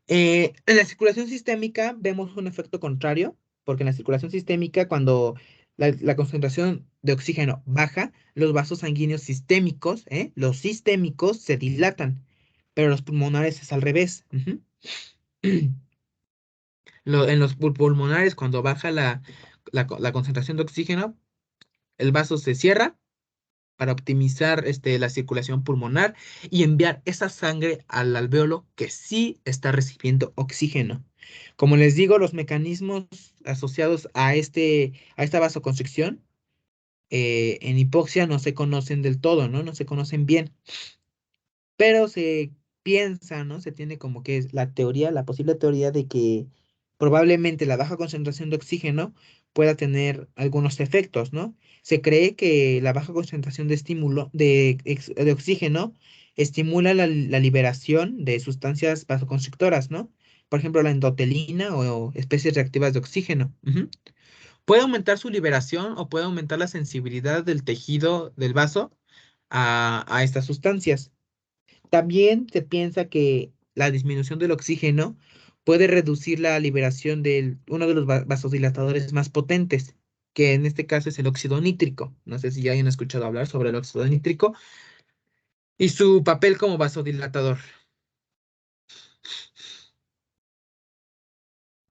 En la circulación sistémica vemos un efecto contrario, porque en la circulación sistémica, cuando la concentración de oxígeno baja, los vasos sanguíneos sistémicos, los sistémicos se dilatan, pero los pulmonares es al revés. Ujú. En los pulmonares, cuando baja la concentración de oxígeno, el vaso se cierra para optimizar la circulación pulmonar y enviar esa sangre al alvéolo que sí está recibiendo oxígeno. Como les digo, los mecanismos asociados a esta vasoconstricción en hipoxia no se conocen del todo, ¿no? No se conocen bien, pero se piensa, ¿no? Se tiene como que es la teoría, la posible teoría de que probablemente la baja concentración de oxígeno pueda tener algunos efectos, ¿no? Se cree que la baja concentración de estímulo de oxígeno estimula la liberación de sustancias vasoconstrictoras, ¿no? Por ejemplo, la endotelina o especies reactivas de oxígeno. Ujú. Puede aumentar su liberación o puede aumentar la sensibilidad del tejido del vaso a estas sustancias. También se piensa que la disminución del oxígeno puede reducir la liberación de uno de los vasodilatadores más potentes, que en este caso es el óxido nítrico. No sé si ya hayan escuchado hablar sobre el óxido nítrico y su papel como vasodilatador.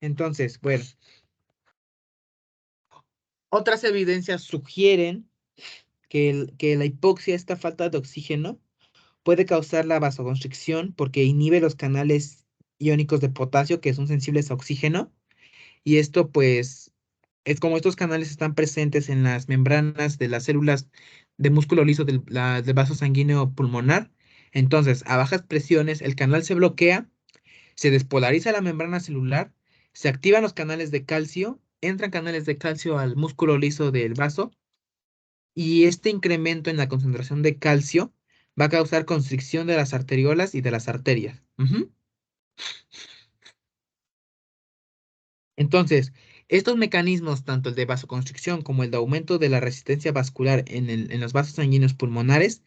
Entonces, bueno, otras evidencias sugieren que la hipoxia, esta falta de oxígeno, puede causar la vasoconstricción porque inhibe los canales iónicos de potasio que son sensibles a oxígeno. Y esto pues es como estos canales están presentes en las membranas de las células de músculo liso del vaso sanguíneo pulmonar. Entonces, a bajas presiones, el canal se bloquea, se despolariza la membrana celular, se activan los canales de calcio, entran canales de calcio al músculo liso del vaso y este incremento en la concentración de calcio va a causar constricción de las arteriolas y de las arterias. Ujú. Entonces, estos mecanismos, tanto el de vasoconstricción como el de aumento de la resistencia vascular en los vasos sanguíneos pulmonares,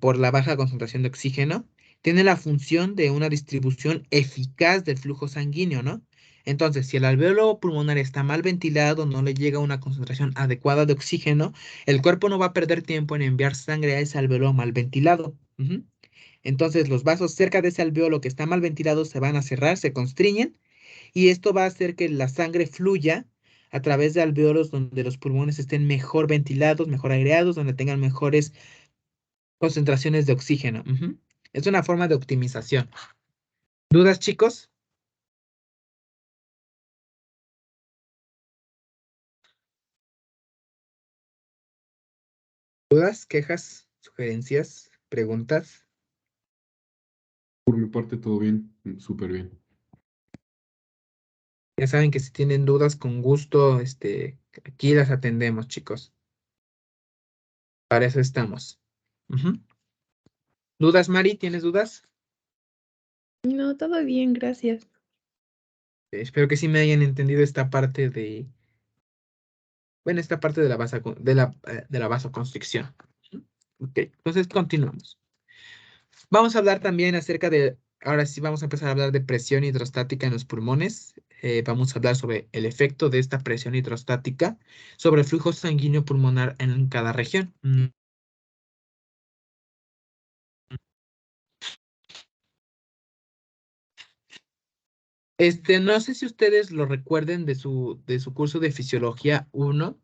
por la baja concentración de oxígeno, tienen la función de una distribución eficaz del flujo sanguíneo, ¿no? Entonces, si el alvéolo pulmonar está mal ventilado, no le llega una concentración adecuada de oxígeno, el cuerpo no va a perder tiempo en enviar sangre a ese alvéolo mal ventilado. Ujú. Entonces, los vasos cerca de ese alvéolo que está mal ventilado se van a cerrar, se constriñen y esto va a hacer que la sangre fluya a través de alvéolos donde los pulmones estén mejor ventilados, mejor aireados, donde tengan mejores concentraciones de oxígeno. Ujú. Es una forma de optimización. ¿Dudas, chicos? ¿Dudas, quejas, sugerencias, preguntas? Por mi parte, todo bien, súper bien. Ya saben que si tienen dudas, con gusto, aquí las atendemos, chicos. Para eso estamos. Ujú. ¿Dudas, Mari? ¿Tienes dudas? No, todo bien, gracias. Espero que sí me hayan entendido esta parte bueno, esta parte de la vasoconstricción. Ok, entonces continuamos. Vamos a hablar también ahora sí vamos a empezar a hablar de presión hidrostática en los pulmones. Vamos a hablar sobre el efecto de esta presión hidrostática sobre el flujo sanguíneo pulmonar en cada región. No sé si ustedes lo recuerden de su curso de Fisiología 1,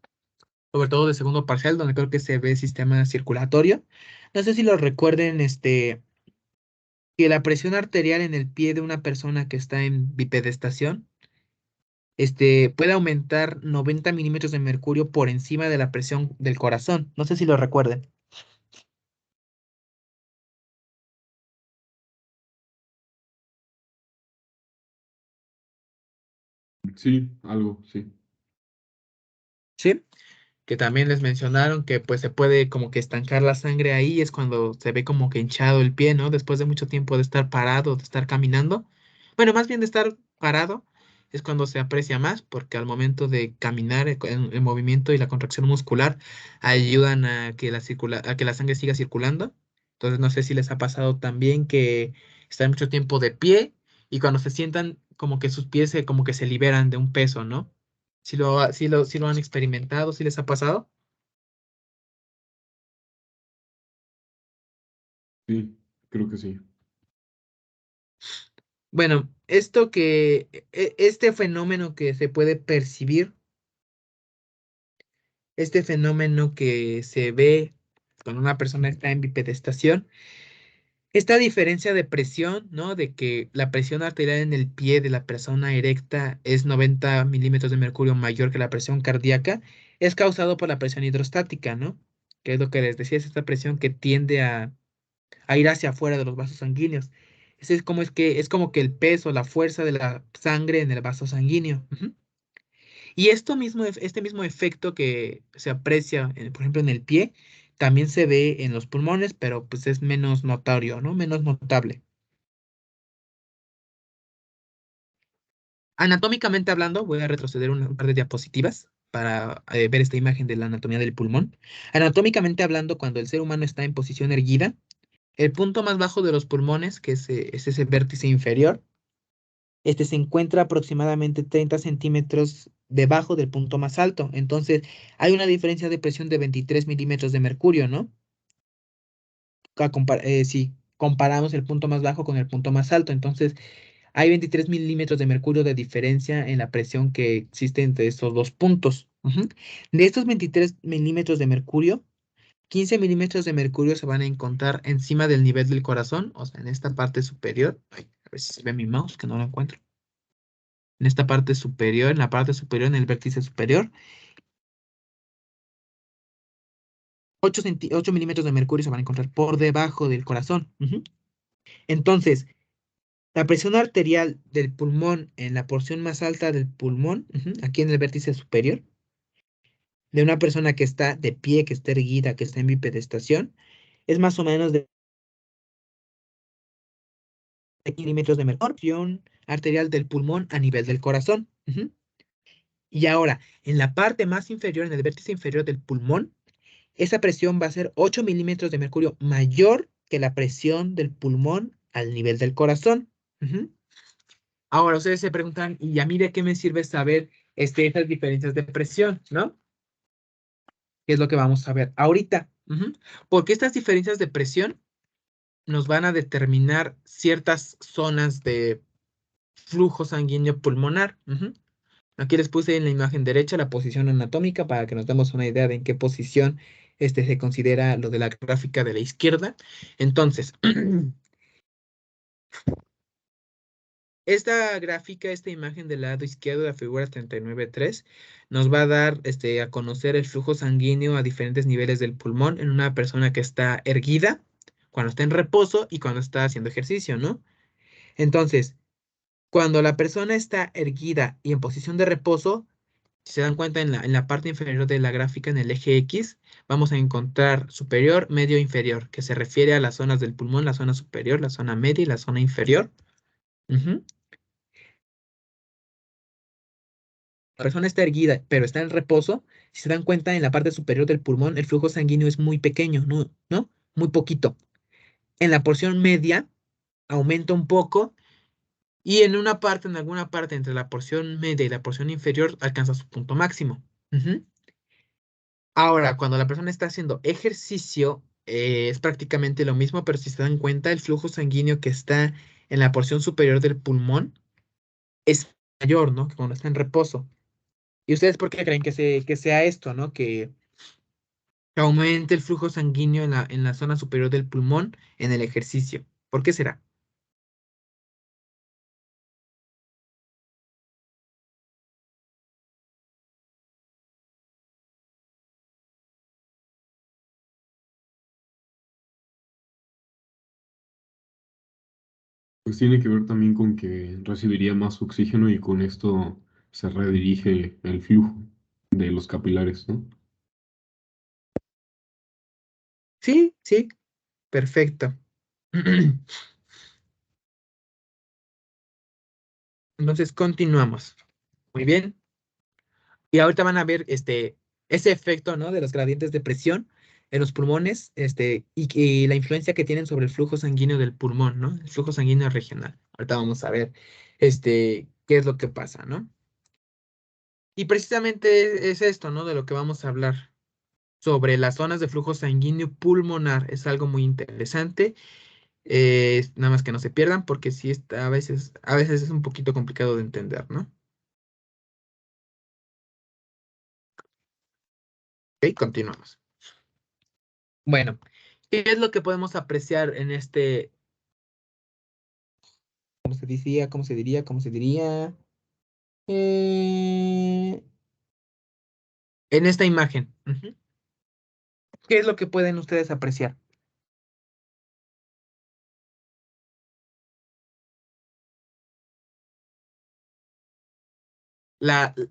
sobre todo de segundo parcial, donde creo que se ve sistema circulatorio. No sé si lo recuerden, que la presión arterial en el pie de una persona que está en bipedestación, puede aumentar 90 milímetros de mercurio por encima de la presión del corazón. No sé si lo recuerden. Sí, algo, sí. ¿Sí? Que también les mencionaron que pues se puede como que estancar la sangre ahí, es cuando se ve como que hinchado el pie, ¿no? Después de mucho tiempo de estar parado, de estar caminando. Bueno, más bien de estar parado, es cuando se aprecia más, porque al momento de caminar, el movimiento y la contracción muscular ayudan a que la sangre siga circulando. Entonces, no sé si les ha pasado también que están mucho tiempo de pie y cuando se sientan como que sus pies como que se liberan de un peso, ¿no? Si lo han experimentado, si les ha pasado. Sí, creo que sí. Bueno, este fenómeno que se puede percibir, este fenómeno que se ve cuando una persona está en bipedestación, esta diferencia de presión, ¿no? De que la presión arterial en el pie de la persona erecta es 90 milímetros de mercurio mayor que la presión cardíaca, es causado por la presión hidrostática, ¿no? Que es lo que les decía, es esta presión que tiende a ir hacia afuera de los vasos sanguíneos. Es como que el peso, la fuerza de la sangre en el vaso sanguíneo. Ujú. Y este mismo efecto que se aprecia, por ejemplo, en el pie, también se ve en los pulmones, pero pues es menos notorio, ¿no? Menos notable. Anatómicamente hablando, voy a retroceder un par de diapositivas para ver esta imagen de la anatomía del pulmón. Anatómicamente hablando, cuando el ser humano está en posición erguida, el punto más bajo de los pulmones, es ese vértice inferior, este se encuentra aproximadamente 30 centímetros debajo del punto más alto. Entonces, hay una diferencia de presión de 23 milímetros de mercurio, ¿no? Si comparamos el punto más bajo con el punto más alto, entonces hay 23 milímetros de mercurio de diferencia en la presión que existe entre estos dos puntos. Ujú. De estos 23 milímetros de mercurio, 15 milímetros de mercurio se van a encontrar encima del nivel del corazón, o sea, en esta parte superior. Ay, a ver si se ve mi mouse, que no lo encuentro. En esta parte superior, en la parte superior, en el vértice superior, 8 milímetros de mercurio se van a encontrar por debajo del corazón. Ujú. Entonces, la presión arterial del pulmón en la porción más alta del pulmón, ujú, aquí en el vértice superior, de una persona que está de pie, que está erguida, que está en bipedestación, es más o menos de milímetros de mercurio, presión arterial del pulmón a nivel del corazón. Ujú. Y ahora, en la parte más inferior, en el vértice inferior del pulmón, esa presión va a ser 8 milímetros de mercurio mayor que la presión del pulmón al nivel del corazón. Ujú. Ahora ustedes se preguntan, ¿y a mí de qué me sirve saber esas diferencias de presión, ¿no? ¿Qué es lo que vamos a ver ahorita? Ujú. Porque estas diferencias de presión nos van a determinar ciertas zonas de flujo sanguíneo pulmonar. Ujú. Aquí les puse en la imagen derecha la posición anatómica para que nos demos una idea de en qué posición se considera lo de la gráfica de la izquierda. Entonces, esta gráfica, esta imagen del lado izquierdo de la figura 39.3, nos va a dar a conocer el flujo sanguíneo a diferentes niveles del pulmón en una persona que está erguida, cuando está en reposo y cuando está haciendo ejercicio, ¿no? Entonces, cuando la persona está erguida y en posición de reposo, si se dan cuenta en la parte inferior de la gráfica, en el eje X, vamos a encontrar superior, medio, inferior, que se refiere a las zonas del pulmón, la zona superior, la zona media y la zona inferior. Ujú. La persona está erguida, pero está en reposo. Si se dan cuenta, en la parte superior del pulmón, el flujo sanguíneo es muy pequeño, ¿no? ¿No? Muy poquito. En la porción media, aumenta un poco. Y en alguna parte entre la porción media y la porción inferior, alcanza su punto máximo. Ujú. Ahora, cuando la persona está haciendo ejercicio, es prácticamente lo mismo, pero si se dan cuenta, el flujo sanguíneo que está en la porción superior del pulmón es mayor, ¿no? Que cuando está en reposo. ¿Y ustedes por qué creen que sea esto, ¿no? Que aumente el flujo sanguíneo en la zona superior del pulmón en el ejercicio? ¿Por qué será? Pues tiene que ver también con que recibiría más oxígeno y con esto se redirige el flujo de los capilares, ¿no? Sí, sí, perfecto. Entonces, continuamos. Muy bien. Y ahorita van a ver ese efecto, ¿no? De los gradientes de presión en los pulmones, y la influencia que tienen sobre el flujo sanguíneo del pulmón, ¿no? El flujo sanguíneo regional. Ahorita vamos a ver, qué es lo que pasa, ¿no? Y precisamente es esto, ¿no? De lo que vamos a hablar. Sobre las zonas de flujo sanguíneo pulmonar. Es algo muy interesante. Nada más que no se pierdan porque sí está, a veces es un poquito complicado de entender, ¿no? Ok, continuamos. Bueno, ¿qué es lo que podemos apreciar en este, cómo se decía, cómo se diría, cómo se diría? En esta imagen. Ujú. ¿Qué es lo que pueden ustedes apreciar?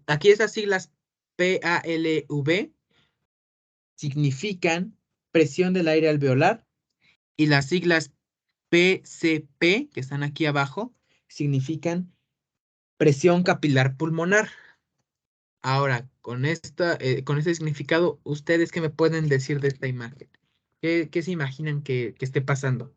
Aquí esas siglas PALV significan presión del aire alveolar y las siglas PCP, que están aquí abajo, significan presión capilar pulmonar. Ahora, con este significado, ¿ustedes qué me pueden decir de esta imagen? ¿Qué se imaginan que esté pasando?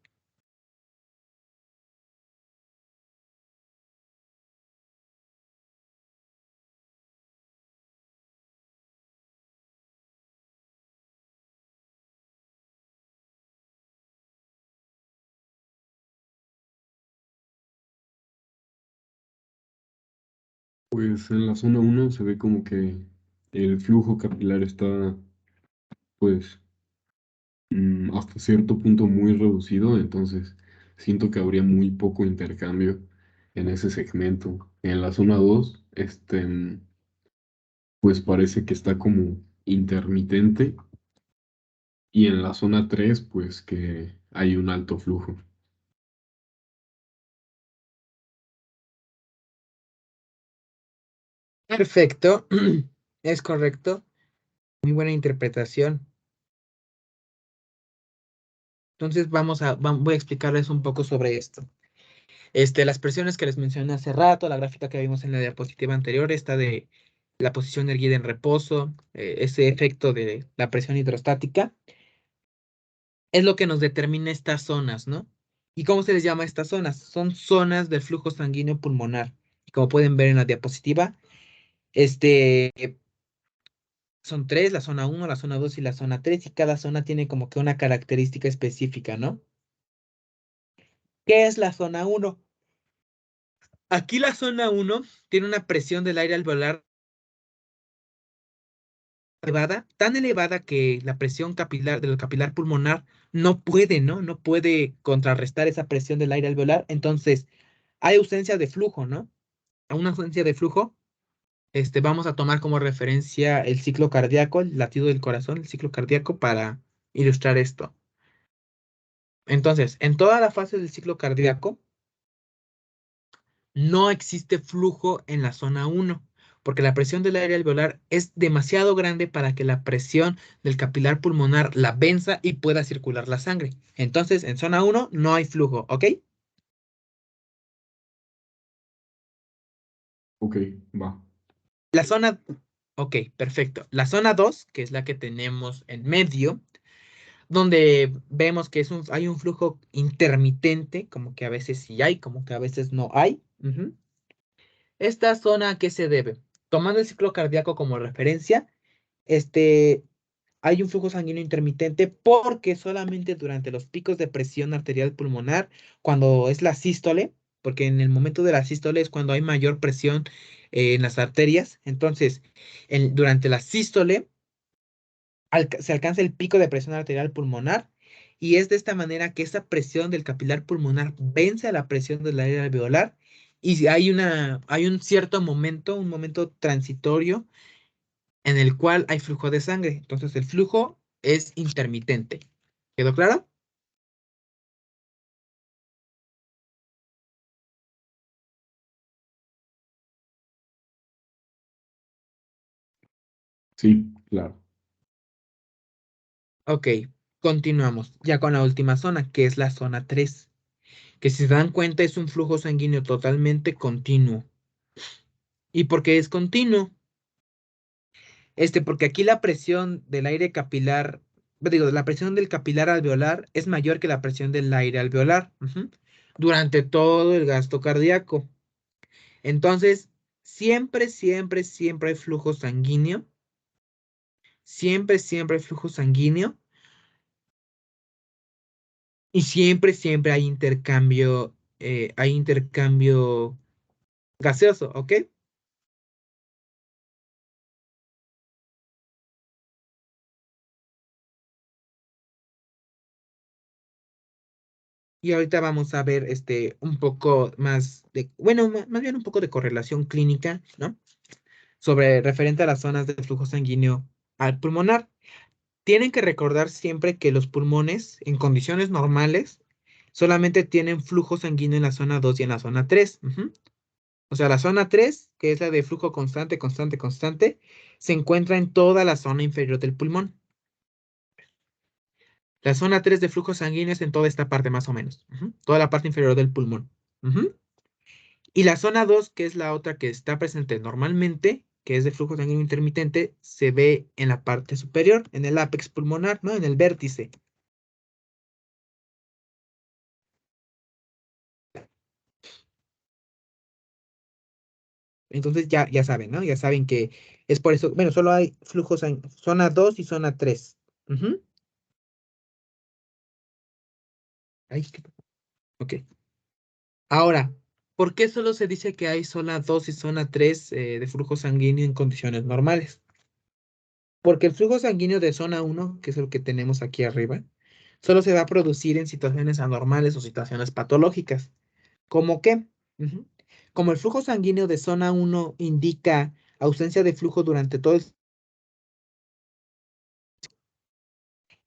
Pues en la zona uno se ve como que el flujo capilar está, pues, hasta cierto punto muy reducido, entonces siento que habría muy poco intercambio en ese segmento. En la zona 2 pues parece que está como intermitente, y en la zona 3 pues que hay un alto flujo. Perfecto, es correcto. Muy buena interpretación. Entonces voy a explicarles un poco sobre esto. Las presiones que les mencioné hace rato, la gráfica que vimos en la diapositiva anterior, está de la posición erguida en reposo, ese efecto de la presión hidrostática, es lo que nos determina estas zonas, ¿no? ¿Y cómo se les llama a estas zonas? Son zonas del flujo sanguíneo pulmonar. Y como pueden ver en la diapositiva, este, son tres, la zona uno, la zona 2 y la zona 3, y cada zona tiene como que una característica específica, ¿no? ¿Qué es la zona uno? Aquí la zona uno tiene una presión del aire alveolar elevada, tan elevada que la presión capilar del capilar pulmonar no puede, ¿no? No puede contrarrestar esa presión del aire alveolar. Entonces, hay ausencia de flujo, ¿no? A una ausencia de flujo, vamos a tomar como referencia el ciclo cardíaco, el latido del corazón, el ciclo cardíaco para ilustrar esto. Entonces, en toda la fase del ciclo cardíaco, no existe flujo en la zona uno, porque la presión del aire alveolar es demasiado grande para que la presión del capilar pulmonar la venza y pueda circular la sangre. Entonces, en zona uno no hay flujo, ¿ok? Ok, va. La zona, ok, perfecto. La zona 2, que es la que tenemos en medio, donde vemos que hay un flujo intermitente, como que a veces sí hay, como que a veces no hay. Ujú. Esta zona, ¿a qué se debe? Tomando el ciclo cardíaco como referencia, este, hay un flujo sanguíneo intermitente porque solamente durante los picos de presión arterial pulmonar, cuando es la sístole, porque en el momento de la sístole es cuando hay mayor presión en las arterias, entonces durante la sístole se alcanza el pico de presión arterial pulmonar y es de esta manera que esa presión del capilar pulmonar vence a la presión del aire alveolar y si hay un cierto momento, un momento transitorio en el cual hay flujo de sangre. Entonces el flujo es intermitente. ¿Quedó claro? Sí, claro. Ok, continuamos ya con la última zona, que es la zona 3, que si se dan cuenta es un flujo sanguíneo totalmente continuo. ¿Y por qué es continuo? Porque aquí la presión del aire capilar, digo, la presión del capilar alveolar es mayor que la presión del aire alveolar, ujú, durante todo el gasto cardíaco. Entonces, Siempre, siempre, siempre hay flujo sanguíneo. Siempre, siempre hay flujo sanguíneo. Y siempre, siempre hay intercambio gaseoso, ¿ok? Y ahorita vamos a ver un poco más de, bueno, más bien un poco de correlación clínica, ¿no? Sobre referente a las zonas de flujo sanguíneo al pulmonar. Tienen que recordar siempre que los pulmones, en condiciones normales, solamente tienen flujo sanguíneo en la zona 2 y en la zona 3. Ujú. O sea, la zona 3, que es la de flujo constante, constante, constante, se encuentra en toda la zona inferior del pulmón. La zona 3 de flujo sanguíneo es en toda esta parte más o menos. Ujú. Toda la parte inferior del pulmón. Ujú. Y la zona 2, que es la otra que está presente normalmente, que es de flujo sanguíneo intermitente, se ve en la parte superior, en el ápex pulmonar, ¿no? En el vértice. Entonces ya saben, ¿no? Ya saben que es por eso, bueno, solo hay flujos en zona 2 y zona 3. Ujú. Ay, ok. Ahora, ¿por qué solo se dice que hay zona 2 y zona 3 de flujo sanguíneo en condiciones normales? Porque el flujo sanguíneo de zona 1, que es el que tenemos aquí arriba, solo se va a producir en situaciones anormales o situaciones patológicas. ¿Cómo qué? Ujú. Como el flujo sanguíneo de zona 1 indica ausencia de flujo durante todo el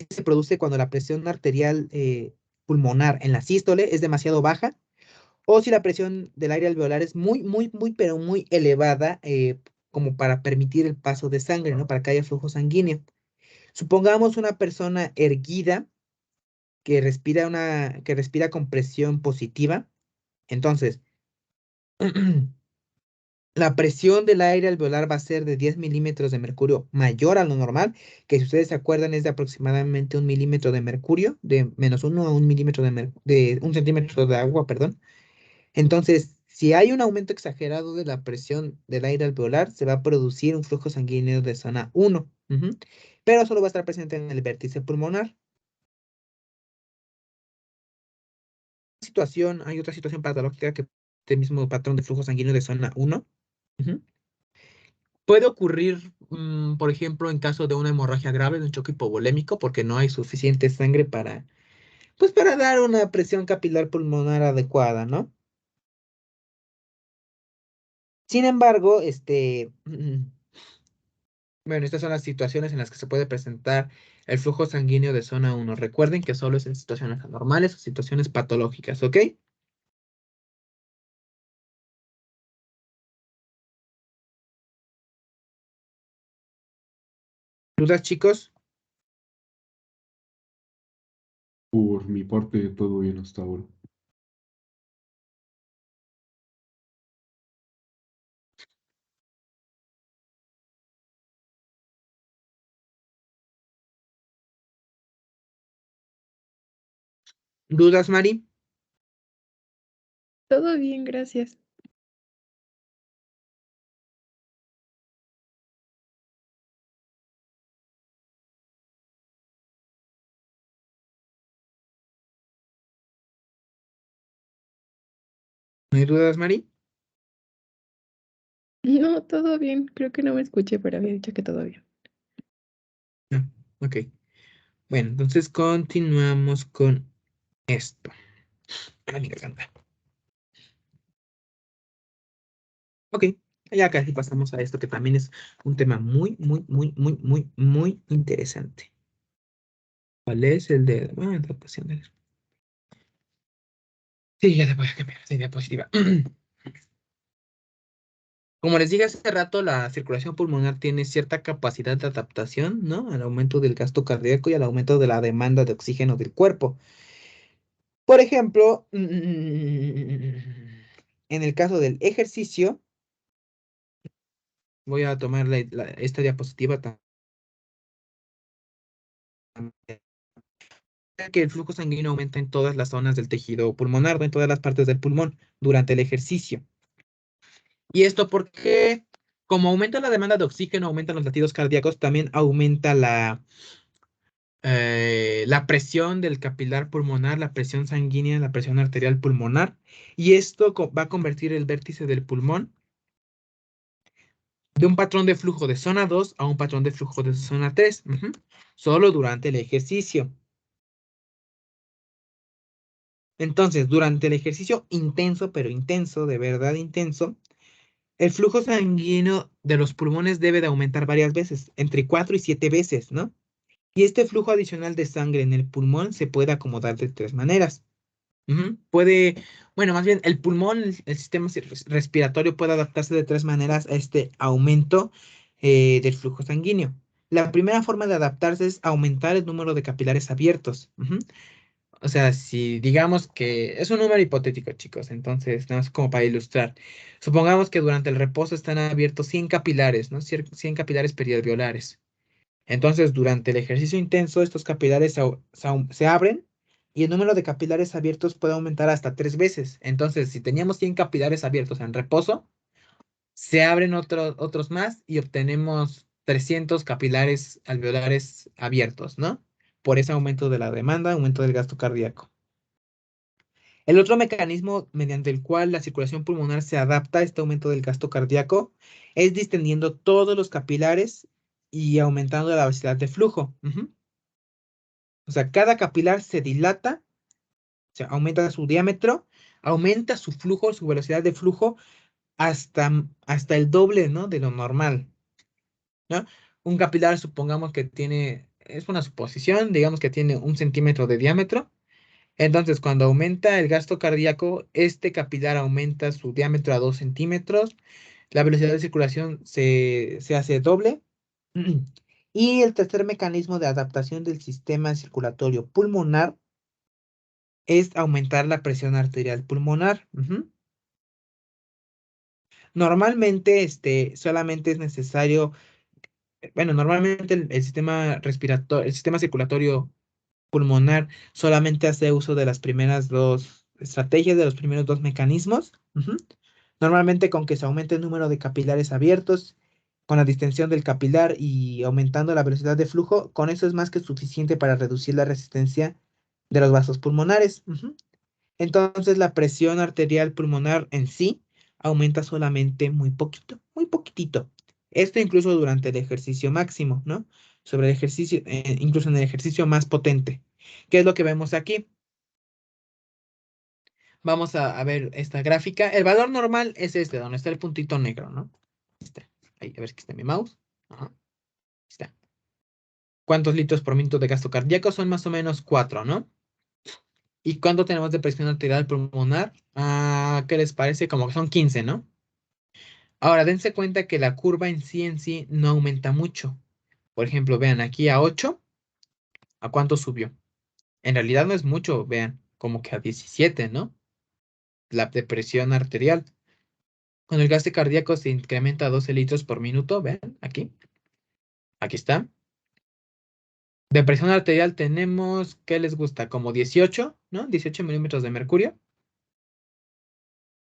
se produce cuando la presión arterial pulmonar en la sístole es demasiado baja o si la presión del aire alveolar es muy, muy, muy, pero muy elevada como para permitir el paso de sangre, ¿no? Para que haya flujo sanguíneo. Supongamos una persona erguida que respira con presión positiva. Entonces, la presión del aire alveolar va a ser de 10 milímetros de mercurio mayor a lo normal, que si ustedes se acuerdan es de aproximadamente 1 milímetro de mercurio, de -1 a 1 milímetro de 1 centímetro de agua, perdón. Entonces, si hay un aumento exagerado de la presión del aire alveolar, se va a producir un flujo sanguíneo de zona 1, ujú, pero solo va a estar presente en el vértice pulmonar. Hay otra situación patológica que el mismo patrón de flujo sanguíneo de zona 1. Ujú. Puede ocurrir, por ejemplo, en caso de una hemorragia grave, de un choque hipovolémico, porque no hay suficiente sangre para, pues, para dar una presión capilar pulmonar adecuada, ¿no? Sin embargo, bueno, estas son las situaciones en las que se puede presentar el flujo sanguíneo de zona 1. Recuerden que solo es en situaciones anormales o situaciones patológicas, ¿ok? ¿Dudas, chicos? Por mi parte, todo bien hasta ahora. ¿Dudas, Mari? Todo bien, gracias. ¿No hay dudas, Mari? No, todo bien. Creo que no me escuché, pero había dicho que todo bien. No. Ok. Bueno, entonces continuamos con esto. Ay, mi garganta. Ok, ya casi pasamos a esto que también es un tema muy, muy, muy, muy, muy, muy interesante. ¿Cuál es el de adaptación del... Sí, ya te voy a cambiar de diapositiva. Como les dije hace rato, la circulación pulmonar tiene cierta capacidad de adaptación, ¿no? Al aumento del gasto cardíaco y al aumento de la demanda de oxígeno del cuerpo. Por ejemplo, en el caso del ejercicio, voy a tomar esta diapositiva también. Que el flujo sanguíneo aumenta en todas las zonas del tejido pulmonar, ¿no? En todas las partes del pulmón durante el ejercicio. Y esto porque, como aumenta la demanda de oxígeno, aumentan los latidos cardíacos, también aumenta la presión del capilar pulmonar, la presión sanguínea, la presión arterial pulmonar. Y esto va a convertir el vértice del pulmón de un patrón de flujo de zona 2 a un patrón de flujo de zona 3, solo durante el ejercicio. Entonces, durante el ejercicio intenso, pero intenso, de verdad intenso, el flujo sanguíneo de los pulmones debe de aumentar varias veces, entre 4 y 7 veces, ¿no? Y este flujo adicional de sangre en el pulmón se puede acomodar de tres maneras. Bueno, más bien el pulmón, el sistema respiratorio puede adaptarse de tres maneras a este aumento del flujo sanguíneo. La primera forma de adaptarse es aumentar el número de capilares abiertos. O sea, si digamos que es un número hipotético, chicos, entonces, nada más como para ilustrar. Supongamos que durante el reposo están abiertos 100 capilares, ¿no? 100 capilares perialveolares. Entonces, durante el ejercicio intenso, estos capilares se abren y el número de capilares abiertos puede aumentar hasta 3 veces. Entonces, si teníamos 100 capilares abiertos en reposo, se abren otros más y obtenemos 300 capilares alveolares abiertos, ¿no? Por ese aumento de la demanda, aumento del gasto cardíaco. El otro mecanismo mediante el cual la circulación pulmonar se adapta a este aumento del gasto cardíaco es distendiendo todos los capilares y aumentando la velocidad de flujo. O sea, cada capilar se dilata, o sea, aumenta su diámetro, aumenta su flujo, su velocidad de flujo hasta el doble, ¿no? De lo normal, ¿no? Un capilar, supongamos que es una suposición, digamos que tiene 1 centímetro de diámetro. Entonces, cuando aumenta el gasto cardíaco, este capilar aumenta su diámetro a 2 centímetros, la velocidad de circulación se hace doble. Y el tercer mecanismo de adaptación del sistema circulatorio pulmonar es aumentar la presión arterial pulmonar. Normalmente, solamente es necesario, bueno, normalmente el sistema respiratorio, el sistema circulatorio pulmonar solamente hace uso de las primeras dos estrategias, de los primeros dos mecanismos. Normalmente con que se aumente el número de capilares abiertos, con la distensión del capilar y aumentando la velocidad de flujo, con eso es más que suficiente para reducir la resistencia de los vasos pulmonares. Entonces la presión arterial pulmonar en sí aumenta solamente muy poquito, muy poquitito. Esto incluso durante el ejercicio máximo, ¿no? Sobre el ejercicio, incluso en el ejercicio más potente. ¿Qué es lo que vemos aquí? Vamos a ver esta gráfica. El valor normal es este, donde está el puntito negro, ¿no? Este. Ahí, a ver que está mi mouse. Ajá. Ahí está. ¿Cuántos litros por minuto de gasto cardíaco? Son más o menos 4, ¿no? ¿Y cuánto tenemos de presión arterial pulmonar? ¿Qué les parece? Como que son 15, ¿no? Ahora, dense cuenta que la curva en sí no aumenta mucho. Por ejemplo, vean aquí a 8, ¿a cuánto subió? En realidad no es mucho, vean, como que a 17, ¿no? La de presión arterial. Cuando el gasto cardíaco se incrementa a 12 litros por minuto, vean, aquí está. De presión arterial tenemos, ¿qué les gusta? Como 18, ¿no? 18 milímetros de mercurio.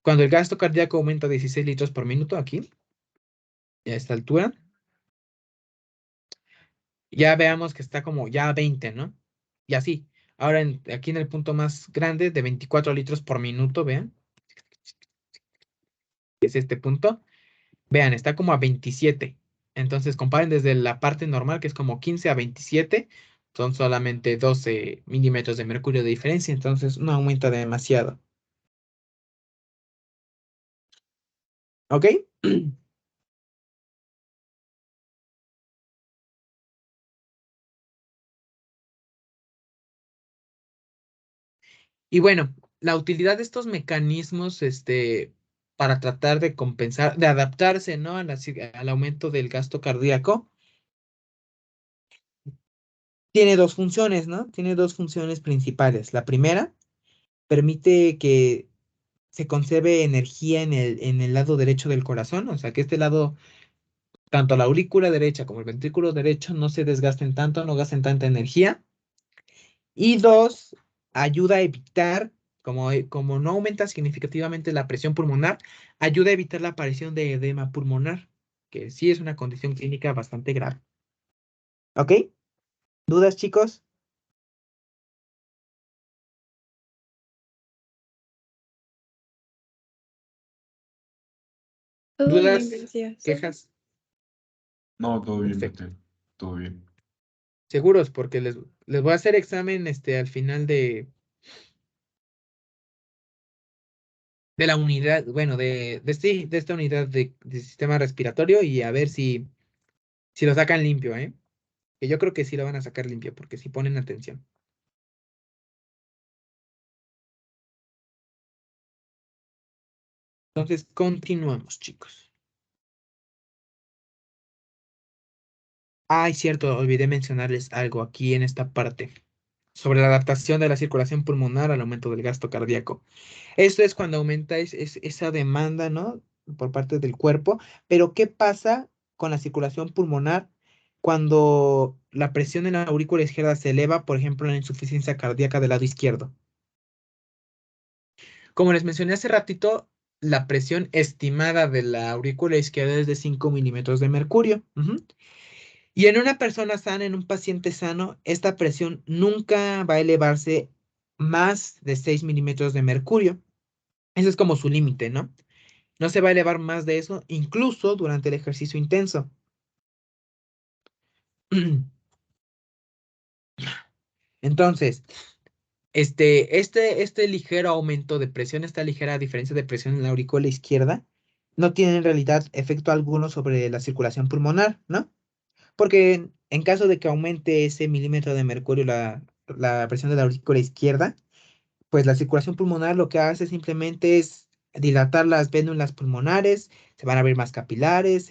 Cuando el gasto cardíaco aumenta a 16 litros por minuto, aquí, a esta altura, ya veamos que está como ya a 20, ¿no? Y así. Ahora aquí en el punto más grande de 24 litros por minuto, vean, es este punto. Vean, está como a 27. Entonces comparen desde la parte normal, que es como 15 a 27. Son solamente 12 milímetros de mercurio de diferencia, entonces no aumenta demasiado. ¿Ok? Y bueno, la utilidad de estos mecanismos, para tratar de compensar, de adaptarse, ¿no? Al aumento del gasto cardíaco, tiene dos funciones, ¿no? Tiene dos funciones principales. La primera, permite que se conserve energía en el lado derecho del corazón, o sea, que este lado, tanto la aurícula derecha como el ventrículo derecho, no se desgasten tanto, no gasten tanta energía. Y dos, ayuda a evitar Como no aumenta significativamente la presión pulmonar, ayuda a evitar la aparición de edema pulmonar, que sí es una condición clínica bastante grave. ¿Ok? ¿Dudas, chicos? Todo bien, ¿Dudas? gracias. ¿Quejas? No, todo bien, Perfecto. Mateo. Todo bien. Seguros, porque les voy a hacer examen al final de la unidad, bueno, de esta unidad de sistema respiratorio y a ver si lo sacan limpio, ¿eh? Que yo creo que sí lo van a sacar limpio, porque sí ponen atención. Entonces, continuamos, chicos. Ay, cierto, olvidé mencionarles algo aquí en esta parte sobre la adaptación de la circulación pulmonar al aumento del gasto cardíaco. Esto es cuando aumenta esa demanda, ¿no? Por parte del cuerpo. Pero, ¿qué pasa con la circulación pulmonar cuando la presión en la aurícula izquierda se eleva, por ejemplo, en la insuficiencia cardíaca del lado izquierdo? Como les mencioné hace ratito, la presión estimada de la aurícula izquierda es de 5 milímetros de mercurio. Ujú. Y en una persona sana, en un paciente sano, esta presión nunca va a elevarse más de 6 milímetros de mercurio. Ese es como su límite, ¿no? No se va a elevar más de eso, incluso durante el ejercicio intenso. Entonces, este ligero aumento de presión, esta ligera diferencia de presión en la aurícula izquierda, no tiene en realidad efecto alguno sobre la circulación pulmonar, ¿no? Porque en caso de que aumente ese milímetro de mercurio la presión de la aurícula izquierda, pues la circulación pulmonar lo que hace simplemente es dilatar las vénulas pulmonares, se van a abrir más capilares,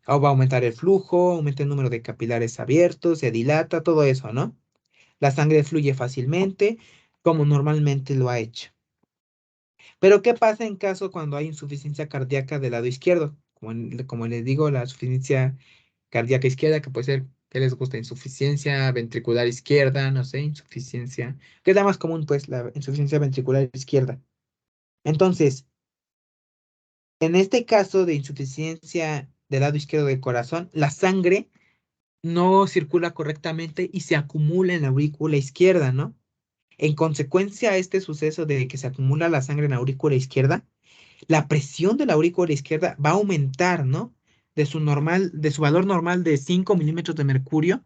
o va a aumentar el flujo, aumenta el número de capilares abiertos, se dilata, todo eso, ¿no? La sangre fluye fácilmente, como normalmente lo ha hecho. Pero, ¿qué pasa en caso cuando hay insuficiencia cardíaca del lado izquierdo? Como les digo, la insuficiencia cardíaca izquierda, que puede ser, ¿qué les gusta? Insuficiencia ventricular izquierda, no sé, insuficiencia, que es la más común, pues, la insuficiencia ventricular izquierda. Entonces, en este caso de insuficiencia del lado izquierdo del corazón, la sangre no circula correctamente y se acumula en la aurícula izquierda, ¿no? En consecuencia a este suceso de que se acumula la sangre en la aurícula izquierda, la presión de la aurícula izquierda va a aumentar, ¿no? De su valor normal de 5 milímetros de mercurio,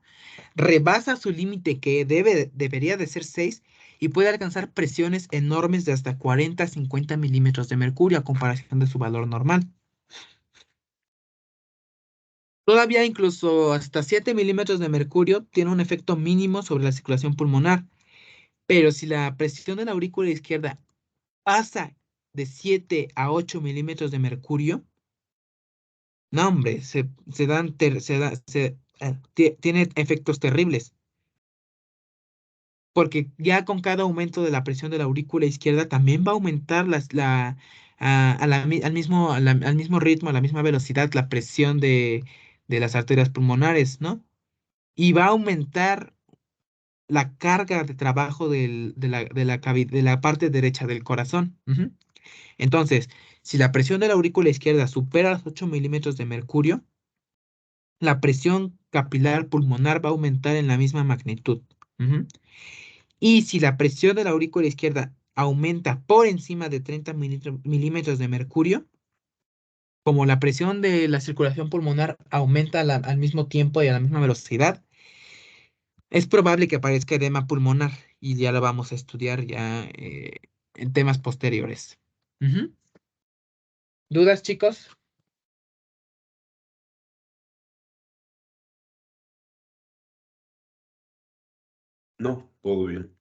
rebasa su límite que debería de ser 6 y puede alcanzar presiones enormes de hasta 40 a 50 milímetros de mercurio a comparación de su valor normal. Todavía incluso hasta 7 milímetros de mercurio tiene un efecto mínimo sobre la circulación pulmonar, pero si la presión de la aurícula izquierda pasa de 7 a 8 milímetros de mercurio, no, hombre, se dan, ter- se da- se, tiene efectos terribles, porque ya con cada aumento de la presión de la aurícula izquierda también va a aumentar al mismo ritmo, a la misma velocidad, la presión de las arterias pulmonares, ¿no? Y va a aumentar la carga de trabajo de la parte derecha del corazón. Ujú. Entonces, si la presión de la aurícula izquierda supera los 8 milímetros de mercurio, la presión capilar pulmonar va a aumentar en la misma magnitud. Ujú. Y si la presión de la aurícula izquierda aumenta por encima de 30 milímetros de mercurio, como la presión de la circulación pulmonar aumenta al mismo tiempo y a la misma velocidad, es probable que aparezca edema pulmonar y ya lo vamos a estudiar ya en temas posteriores. Ujú. ¿Dudas, chicos? No, todo bien.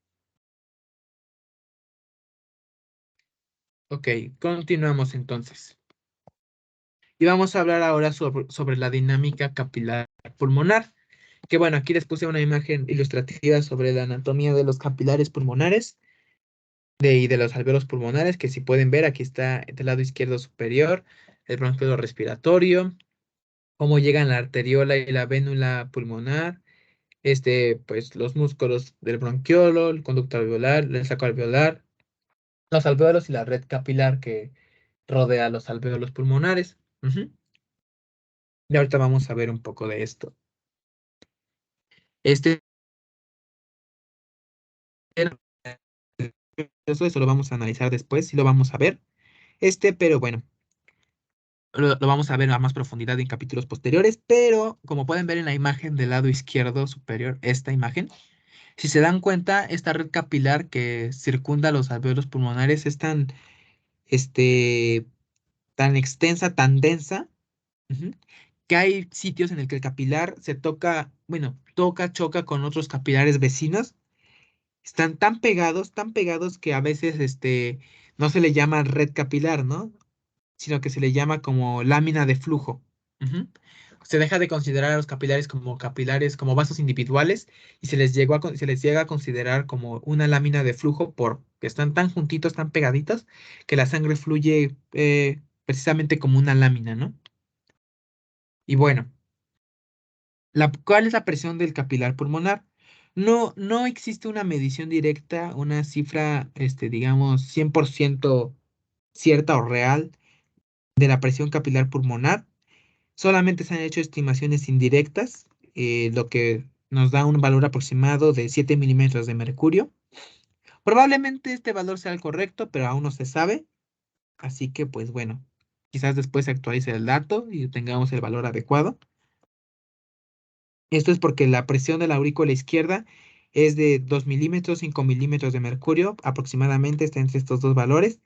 Ok, continuamos entonces. Y vamos a hablar ahora sobre la dinámica capilar pulmonar. Que bueno, aquí les puse una imagen ilustrativa sobre la anatomía de los capilares pulmonares y de los alveolos pulmonares, que si pueden ver, aquí está del lado izquierdo superior, el bronquiolo respiratorio, cómo llegan la arteriola y la vénula pulmonar, pues los músculos del bronquiolo, el conducto alveolar, el saco alveolar. los alvéolos y la red capilar que rodea los alvéolos pulmonares. Ujú. Y ahorita vamos a ver un poco de esto. Este, eso lo vamos a analizar después, sí lo vamos a ver. Pero bueno, lo vamos a ver a más profundidad en capítulos posteriores, pero como pueden ver en la imagen del lado izquierdo superior, esta imagen, si se dan cuenta, esta red capilar que circunda los alvéolos pulmonares es este, tan extensa, tan densa, ujú, que hay sitios en el que el capilar se toca, bueno, choca con otros capilares vecinos. Están tan pegados que a veces no se le llama red capilar, ¿no? Sino que se le llama como lámina de flujo. Ujú. Se deja de considerar a los capilares, como vasos individuales, y se les llega a considerar como una lámina de flujo porque están tan juntitos, tan pegaditos, que la sangre fluye precisamente como una lámina, ¿no? Y bueno, ¿cuál es la presión del capilar pulmonar? No existe una medición directa, una cifra, digamos, 100% cierta o real de la presión capilar pulmonar. Solamente se han hecho estimaciones indirectas, lo que nos da un valor aproximado de 7 milímetros de mercurio. Probablemente este valor sea el correcto, pero aún no se sabe. Así que, pues bueno, quizás después se actualice el dato y tengamos el valor adecuado. Esto es porque la presión de la aurícula izquierda es de 2 milímetros, 5 milímetros de mercurio, aproximadamente está entre estos dos valores,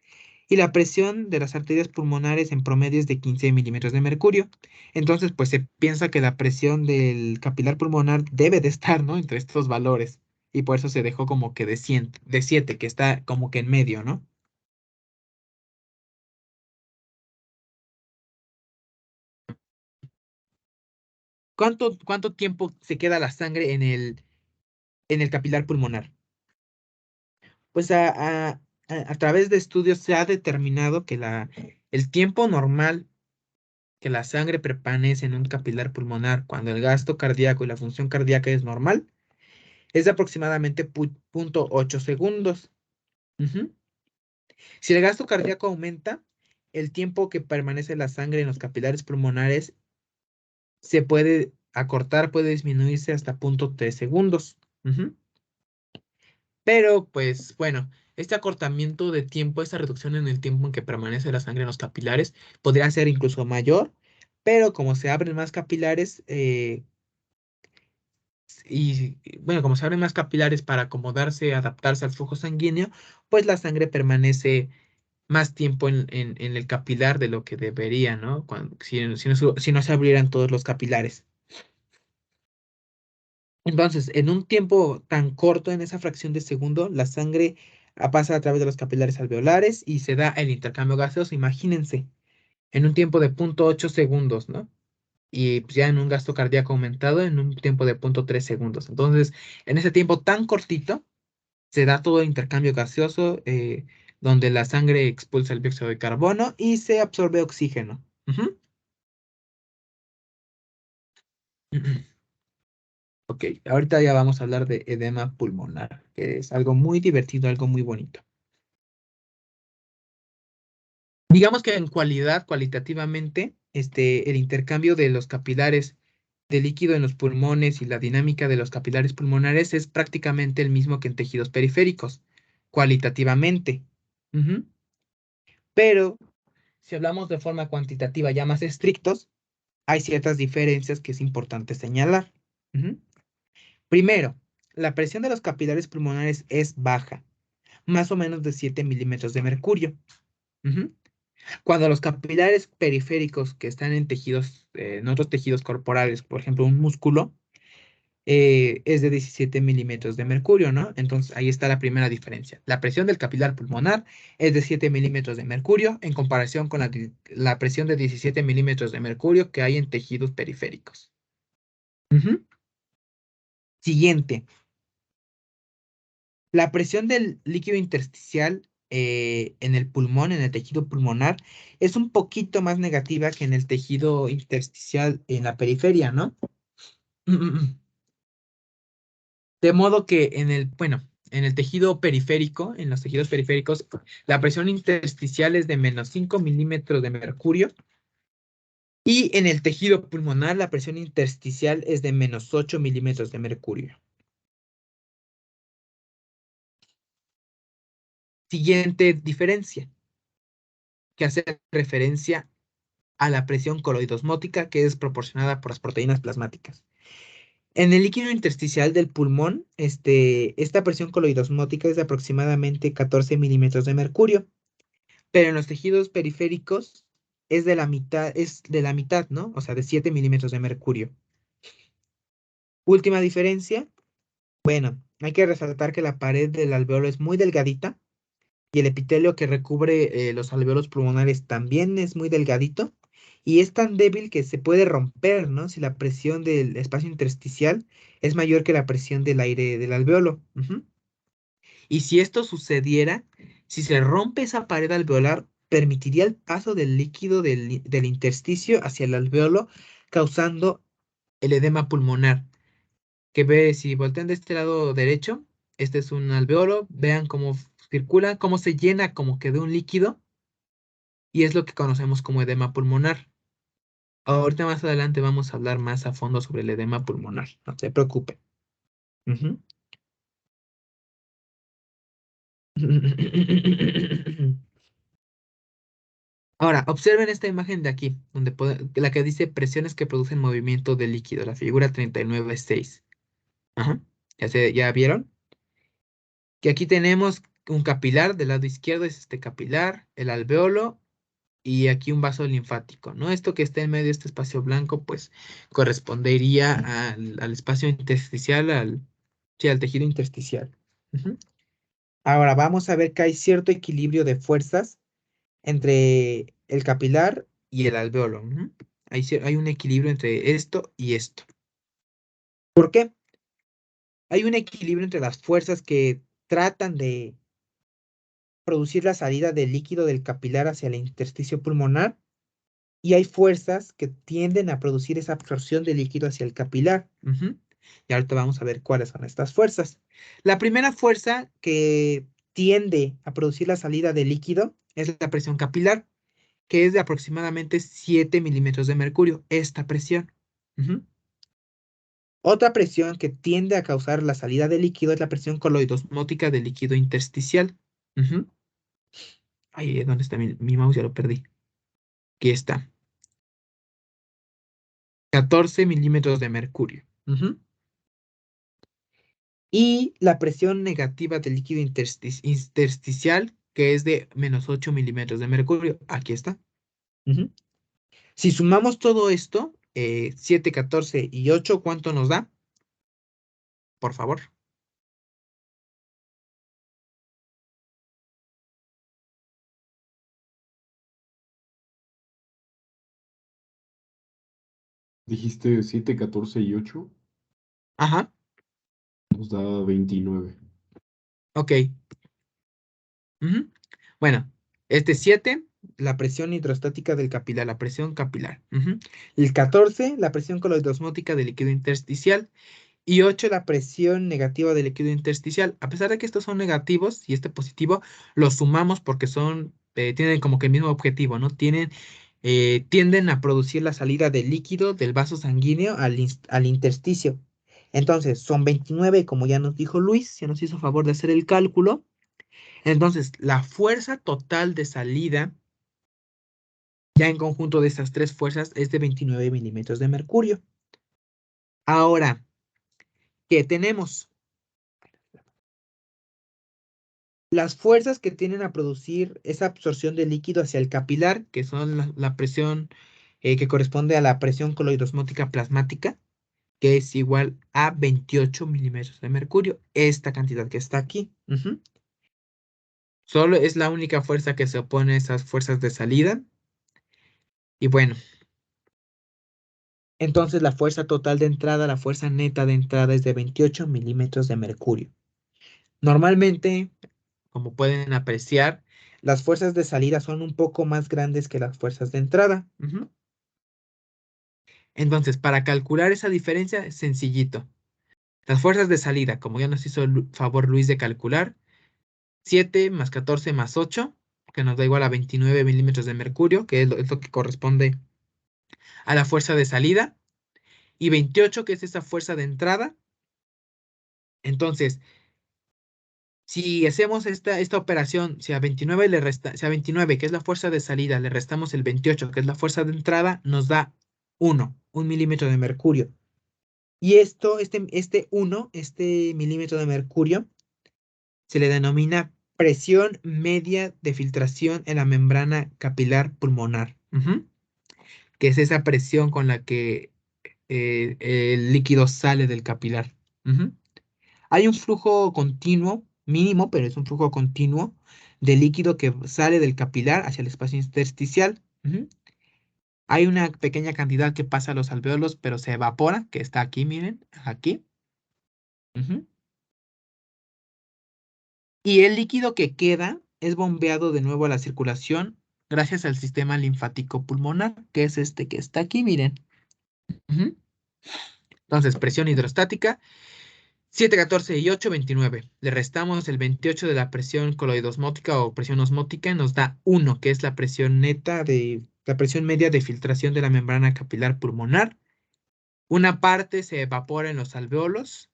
y la presión de las arterias pulmonares en promedio es de 15 milímetros de mercurio. Entonces, pues se piensa que la presión del capilar pulmonar debe de estar, ¿no? Entre estos valores, y por eso se dejó como que de 7, que está como que en medio, ¿no? ¿Cuánto tiempo se queda la sangre en el capilar pulmonar? Pues a través de estudios se ha determinado que el tiempo normal que la sangre permanece en un capilar pulmonar cuando el gasto cardíaco y la función cardíaca es normal es de aproximadamente 0.8 segundos. Ujú. Si el gasto cardíaco aumenta, el tiempo que permanece la sangre en los capilares pulmonares se puede acortar, puede disminuirse hasta 0.3 segundos. Ujú. Pero, pues bueno, este acortamiento de tiempo, esta reducción en el tiempo en que permanece la sangre en los capilares, podría ser incluso mayor, pero como se abren más capilares, bueno, como se abren más capilares para acomodarse, adaptarse al flujo sanguíneo, pues la sangre permanece más tiempo en el capilar de lo que debería, ¿no? Si no se abrieran todos los capilares. Entonces, en un tiempo tan corto, en esa fracción de segundo, la sangre pasa a través de los capilares alveolares y se da el intercambio gaseoso. Imagínense, en un tiempo de 0.8 segundos, ¿no? Y pues, ya en un gasto cardíaco aumentado en un tiempo de 0.3 segundos. Entonces, en ese tiempo tan cortito, se da todo el intercambio gaseoso, donde la sangre expulsa el dióxido de carbono y se absorbe oxígeno. Ujú. Ok, ahorita ya vamos a hablar de edema pulmonar, que es algo muy divertido, algo muy bonito. Digamos que cualitativamente, el intercambio de los capilares de líquido en los pulmones y la dinámica de los capilares pulmonares es prácticamente el mismo que en tejidos periféricos, cualitativamente. Ujú. Pero si hablamos de forma cuantitativa ya más estrictos, hay ciertas diferencias que es importante señalar. Ujú. Primero, la presión de los capilares pulmonares es baja, más o menos de 7 milímetros de mercurio. Ujú. Cuando los capilares periféricos que están en otros tejidos corporales, por ejemplo, un músculo, es de 17 milímetros de mercurio, ¿no? Entonces ahí está la primera diferencia. La presión del capilar pulmonar es de 7 milímetros de mercurio en comparación con la presión de 17 milímetros de mercurio que hay en tejidos periféricos. Ujú. Siguiente, la presión del líquido intersticial en el pulmón, en el tejido pulmonar, es un poquito más negativa que en el tejido intersticial en la periferia, ¿no? De modo que bueno, en el tejido periférico, en los tejidos periféricos, la presión intersticial es de menos 5 milímetros de mercurio. Y en el tejido pulmonar, la presión intersticial es de menos 8 milímetros de mercurio. Siguiente diferencia, que hace referencia a la presión coloidosmótica, que es proporcionada por las proteínas plasmáticas. En el líquido intersticial del pulmón, esta presión coloidosmótica es de aproximadamente 14 milímetros de mercurio, pero en los tejidos periféricos es de la mitad, ¿no? O sea, de 7 milímetros de mercurio. Última diferencia, bueno, hay que resaltar que la pared del alveolo es muy delgadita y el epitelio que recubre los alveolos pulmonares también es muy delgadito y es tan débil que se puede romper, ¿no? Si la presión del espacio intersticial es mayor que la presión del aire del alveolo. Ujú. Y si esto sucediera, si se rompe esa pared alveolar, permitiría el paso del líquido del intersticio hacia el alveolo, causando el edema pulmonar. Que ve, si voltean de este lado derecho, este es un alveolo, vean cómo circula, cómo se llena como que de un líquido, y es lo que conocemos como edema pulmonar. Ahorita más adelante vamos a hablar más a fondo sobre el edema pulmonar, no se preocupen. Ujú. Ahora, observen esta imagen de aquí, la que dice presiones que producen movimiento de líquido, la figura 39.6. Ajá. ¿Ya vieron? Que aquí tenemos un capilar, del lado izquierdo es este capilar, el alveolo, y aquí un vaso linfático, ¿no? Esto que está en medio de este espacio blanco, pues correspondería al espacio intersticial, sí, al tejido intersticial. Ujú. Ahora vamos a ver que hay cierto equilibrio de fuerzas entre el capilar y el alveolo. Ujú. Hay un equilibrio entre esto y esto. ¿Por qué? Hay un equilibrio entre las fuerzas que tratan de producir la salida del líquido del capilar hacia el intersticio pulmonar y hay fuerzas que tienden a producir esa absorción de líquido hacia el capilar. Ujú. Y ahorita vamos a ver cuáles son estas fuerzas. La primera fuerza que tiende a producir la salida de líquido es la presión capilar, que es de aproximadamente 7 milímetros de mercurio, esta presión. Ujú. Otra presión que tiende a causar la salida de líquido es la presión coloidosmótica del líquido intersticial. Ujú. Ay, ¿dónde está mi mouse? Ya lo perdí. Aquí está. 14 milímetros de mercurio. Ujú. Y la presión negativa del líquido intersticial, que es de menos 8 milímetros de mercurio. Aquí está. Ujú. Si sumamos todo esto, 7, 14 y 8, ¿cuánto nos da? Por favor. Dijiste 7, 14 y 8, Ajá, nos da 29. ok. Ujú. Bueno, este 7, la presión hidrostática del capilar, la presión capilar. Ujú. El 14, la presión coloidosmótica del líquido intersticial. Y 8, la presión negativa del líquido intersticial. A pesar de que estos son negativos y este positivo, los sumamos porque tienen como que el mismo objetivo, ¿no? Tienden a producir la salida del líquido del vaso sanguíneo al intersticio. Entonces, son 29, como ya nos dijo Luis, ya nos hizo favor de hacer el cálculo. Entonces, la fuerza total de salida, ya en conjunto de estas tres fuerzas, es de 29 milímetros de mercurio. Ahora, ¿qué tenemos? Las fuerzas que tienden a producir esa absorción de líquido hacia el capilar, que son la presión que corresponde a la presión coloidosmótica plasmática, que es igual a 28 milímetros de mercurio, esta cantidad que está aquí. Ujú. Solo es la única fuerza que se opone a esas fuerzas de salida. Y bueno, entonces la fuerza total de entrada, la fuerza neta de entrada es de 28 milímetros de mercurio. Normalmente, como pueden apreciar, las fuerzas de salida son un poco más grandes que las fuerzas de entrada. Ujú. Entonces, para calcular esa diferencia es sencillito. Las fuerzas de salida, como ya nos hizo el favor Luis de calcular, 7 más 14 más 8, que nos da igual a 29 milímetros de mercurio, que es lo que corresponde a la fuerza de salida, y 28, que es esa fuerza de entrada. Entonces, si hacemos esta operación, si a 29 si a 29, que es la fuerza de salida, le restamos el 28, que es la fuerza de entrada, nos da 1 milímetro de mercurio. Y este 1, este milímetro de mercurio, se le denomina presión media de filtración en la membrana capilar pulmonar. Que es esa presión con la que el líquido sale del capilar. Ujú. Hay un flujo continuo, mínimo, pero es un flujo continuo de líquido que sale del capilar hacia el espacio intersticial. Ujú. Hay una pequeña cantidad que pasa a los alveolos, pero se evapora, que está aquí, miren, aquí. Ujú. Y el líquido que queda es bombeado de nuevo a la circulación gracias al sistema linfático pulmonar, que es este que está aquí, miren. Ujú. Entonces, presión hidrostática, 7, 14 y 8, 29. Le restamos el 28 de la presión coloidosmótica o presión osmótica y nos da 1, que es la presión neta la presión media de filtración de la membrana capilar pulmonar. Una parte se evapora en los alveolos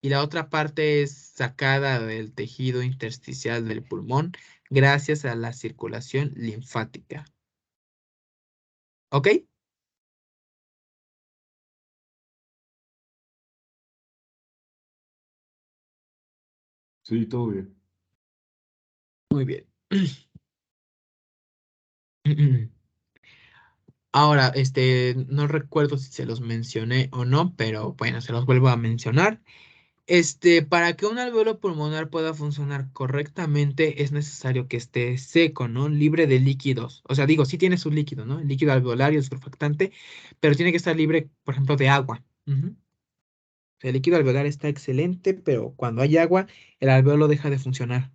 y la otra parte es sacada del tejido intersticial del pulmón gracias a la circulación linfática. ¿Ok? Sí, todo bien. Muy bien. Ahora, no recuerdo si se los mencioné o no, pero bueno, se los vuelvo a mencionar. Para que un alveolo pulmonar pueda funcionar correctamente, es necesario que esté seco, ¿no? Libre de líquidos. O sea, digo, sí tiene su líquido, ¿no? El líquido alveolario, el surfactante, pero tiene que estar libre, por ejemplo, de agua. Ujú. El líquido alveolar está excelente, pero cuando hay agua, el alveolo deja de funcionar.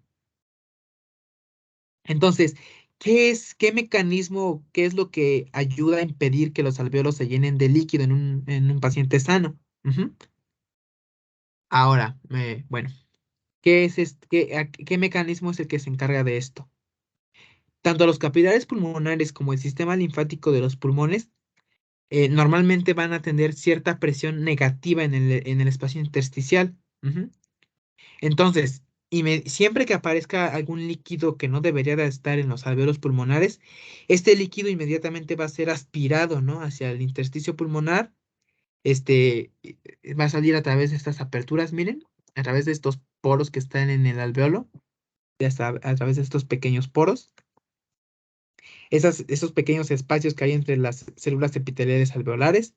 Entonces, qué mecanismo, qué es lo que ayuda a impedir que los alveolos se llenen de líquido en un paciente sano? Ujú. Ahora, bueno, ¿qué mecanismo es el que se encarga de esto? Tanto los capilares pulmonares como el sistema linfático de los pulmones normalmente van a tener cierta presión negativa en el espacio intersticial. Ujú. Entonces, siempre que aparezca algún líquido que no debería de estar en los alveolos pulmonares, este líquido inmediatamente va a ser aspirado, ¿no? Hacia el intersticio pulmonar. Va a salir a través de estas aperturas, miren, a través de estos poros que están en el alveolo, a través de estos pequeños poros. Esos pequeños espacios que hay entre las células epiteliales alveolares.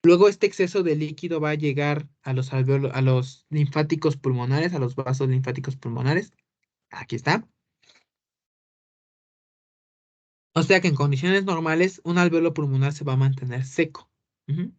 Luego este exceso de líquido va a llegar a los linfáticos pulmonares, a los vasos linfáticos pulmonares. Aquí está. O sea que en condiciones normales un alveolo pulmonar se va a mantener seco. Ujú.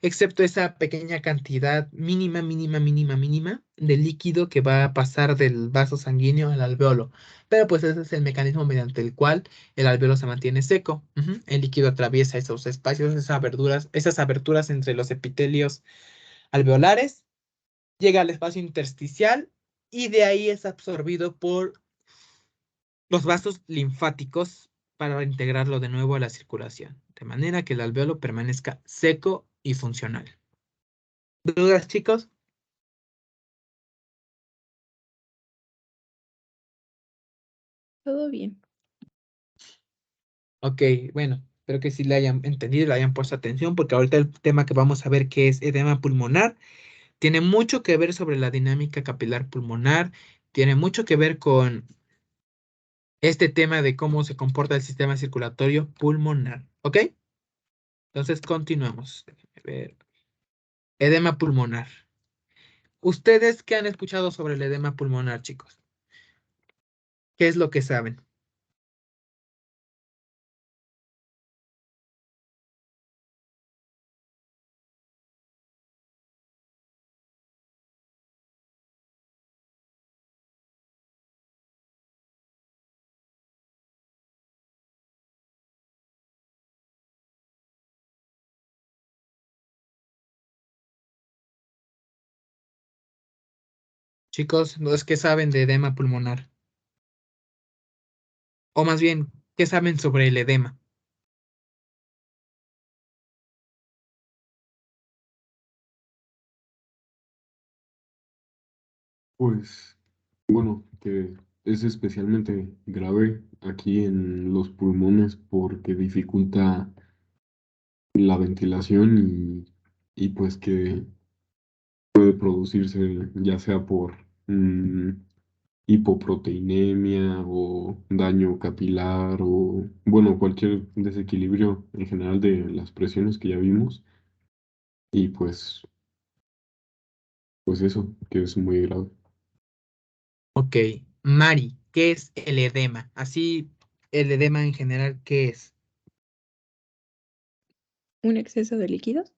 Excepto esa pequeña cantidad mínima, mínima, mínima, mínima de líquido que va a pasar del vaso sanguíneo al alveolo. Pero pues ese es el mecanismo mediante el cual el alveolo se mantiene seco. Ujú. El líquido atraviesa esos espacios, esas aberturas entre los epitelios alveolares, llega al espacio intersticial y de ahí es absorbido por los vasos linfáticos para integrarlo de nuevo a la circulación, de manera que el alveolo permanezca seco y funcional. ¿Dudas, chicos? Todo bien. Ok, bueno, espero que sí le hayan entendido y le hayan puesto atención, porque ahorita el tema que vamos a ver, que es edema pulmonar, tiene mucho que ver sobre la dinámica capilar pulmonar, tiene mucho que ver con este tema de cómo se comporta el sistema circulatorio pulmonar. ¿Ok? Entonces continuamos. Déjenme ver. Edema pulmonar. ¿Ustedes qué han escuchado sobre el edema pulmonar, chicos? ¿Qué es lo que saben? Chicos, ¿no es que saben de edema pulmonar? O más bien, ¿qué saben sobre el edema? Pues, bueno, que es especialmente grave aquí en los pulmones porque dificulta la ventilación y pues que puede producirse ya sea por hipoproteinemia o daño capilar o, bueno, cualquier desequilibrio en general de las presiones que ya vimos y pues eso, que es muy grave. Ok, Mari, ¿qué es el edema? Así, el edema en general, ¿qué es? Un exceso de líquidos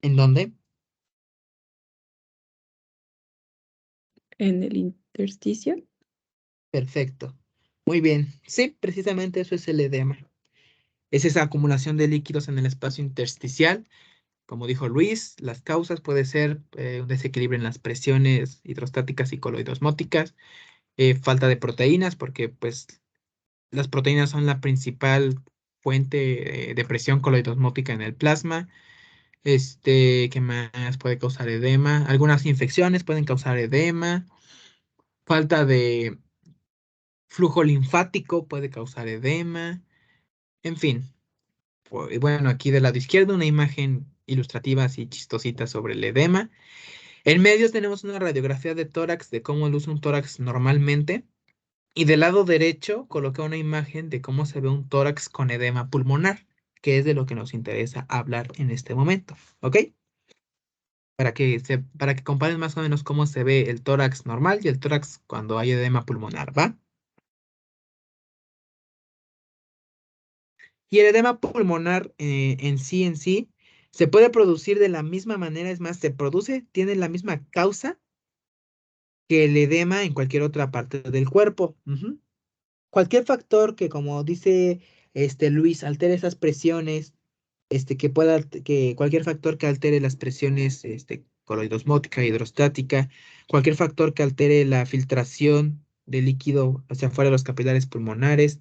¿En dónde? en el intersticio. Perfecto. Muy bien. Sí, precisamente eso es el edema. Es esa acumulación de líquidos en el espacio intersticial. Como dijo Luis, las causas puede ser un desequilibrio en las presiones hidrostáticas y coloidosmóticas, falta de proteínas, porque pues las proteínas son la principal fuente de presión coloidosmótica en el plasma. ¿Qué más puede causar edema? Algunas infecciones pueden causar edema. Falta de flujo linfático puede causar edema. En fin, bueno, aquí del lado izquierdo una imagen ilustrativa así chistosita sobre el edema. En medio tenemos una radiografía de tórax, de cómo luce un tórax normalmente. Y del lado derecho coloqué una imagen de cómo se ve un tórax con edema pulmonar, que es de lo que nos interesa hablar en este momento. ¿Ok? Para que comparen más o menos cómo se ve el tórax normal y el tórax cuando hay edema pulmonar, ¿va? Y el edema pulmonar en sí se puede producir de la misma manera, es más, se produce, tiene la misma causa que el edema en cualquier otra parte del cuerpo. Ujú. Cualquier factor que, como dice Luis, altere esas presiones, que cualquier factor que altere las presiones, coloidosmótica, hidrostática, cualquier factor que altere la filtración de líquido hacia afuera de los capilares pulmonares,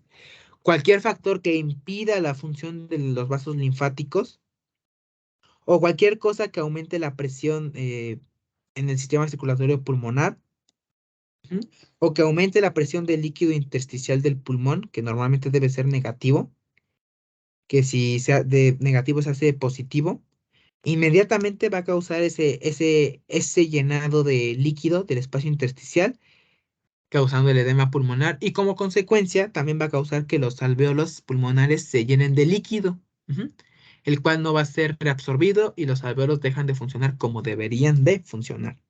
cualquier factor que impida la función de los vasos linfáticos o cualquier cosa que aumente la presión en el sistema circulatorio pulmonar. Ujú. O que aumente la presión del líquido intersticial del pulmón, que normalmente debe ser negativo, que si sea de negativo se hace positivo, inmediatamente va a causar ese llenado de líquido del espacio intersticial, causando el edema pulmonar, y como consecuencia también va a causar que los alvéolos pulmonares se llenen de líquido, ujú, el cual no va a ser reabsorbido y los alvéolos dejan de funcionar como deberían de funcionar.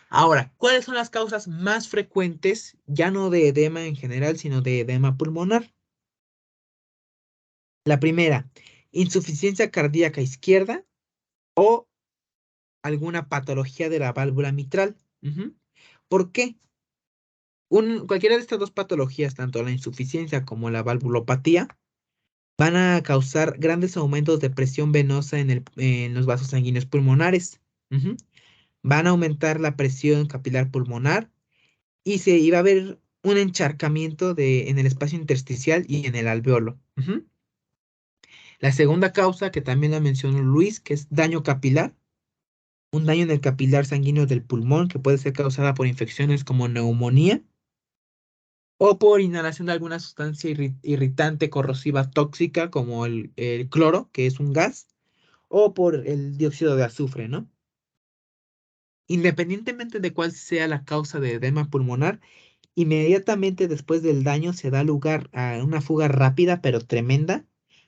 Ahora, ¿cuáles son las causas más frecuentes, ya no de edema en general, sino de edema pulmonar? La primera, insuficiencia cardíaca izquierda o alguna patología de la válvula mitral. Ujú. ¿Por qué? Cualquiera de estas dos patologías, tanto la insuficiencia como la valvulopatía, van a causar grandes aumentos de presión venosa en los vasos sanguíneos pulmonares. Ujú. Van a aumentar la presión capilar pulmonar y se iba a haber un encharcamiento en el espacio intersticial y en el alveolo. Ujú. La segunda causa, que también la mencionó Luis, que es daño capilar, un daño en el capilar sanguíneo del pulmón que puede ser causada por infecciones como neumonía o por inhalación de alguna sustancia irritante, corrosiva, tóxica, como el cloro, que es un gas, o por el dióxido de azufre, ¿no? Independientemente de cuál sea la causa de edema pulmonar, inmediatamente después del daño se da lugar a una fuga rápida pero tremenda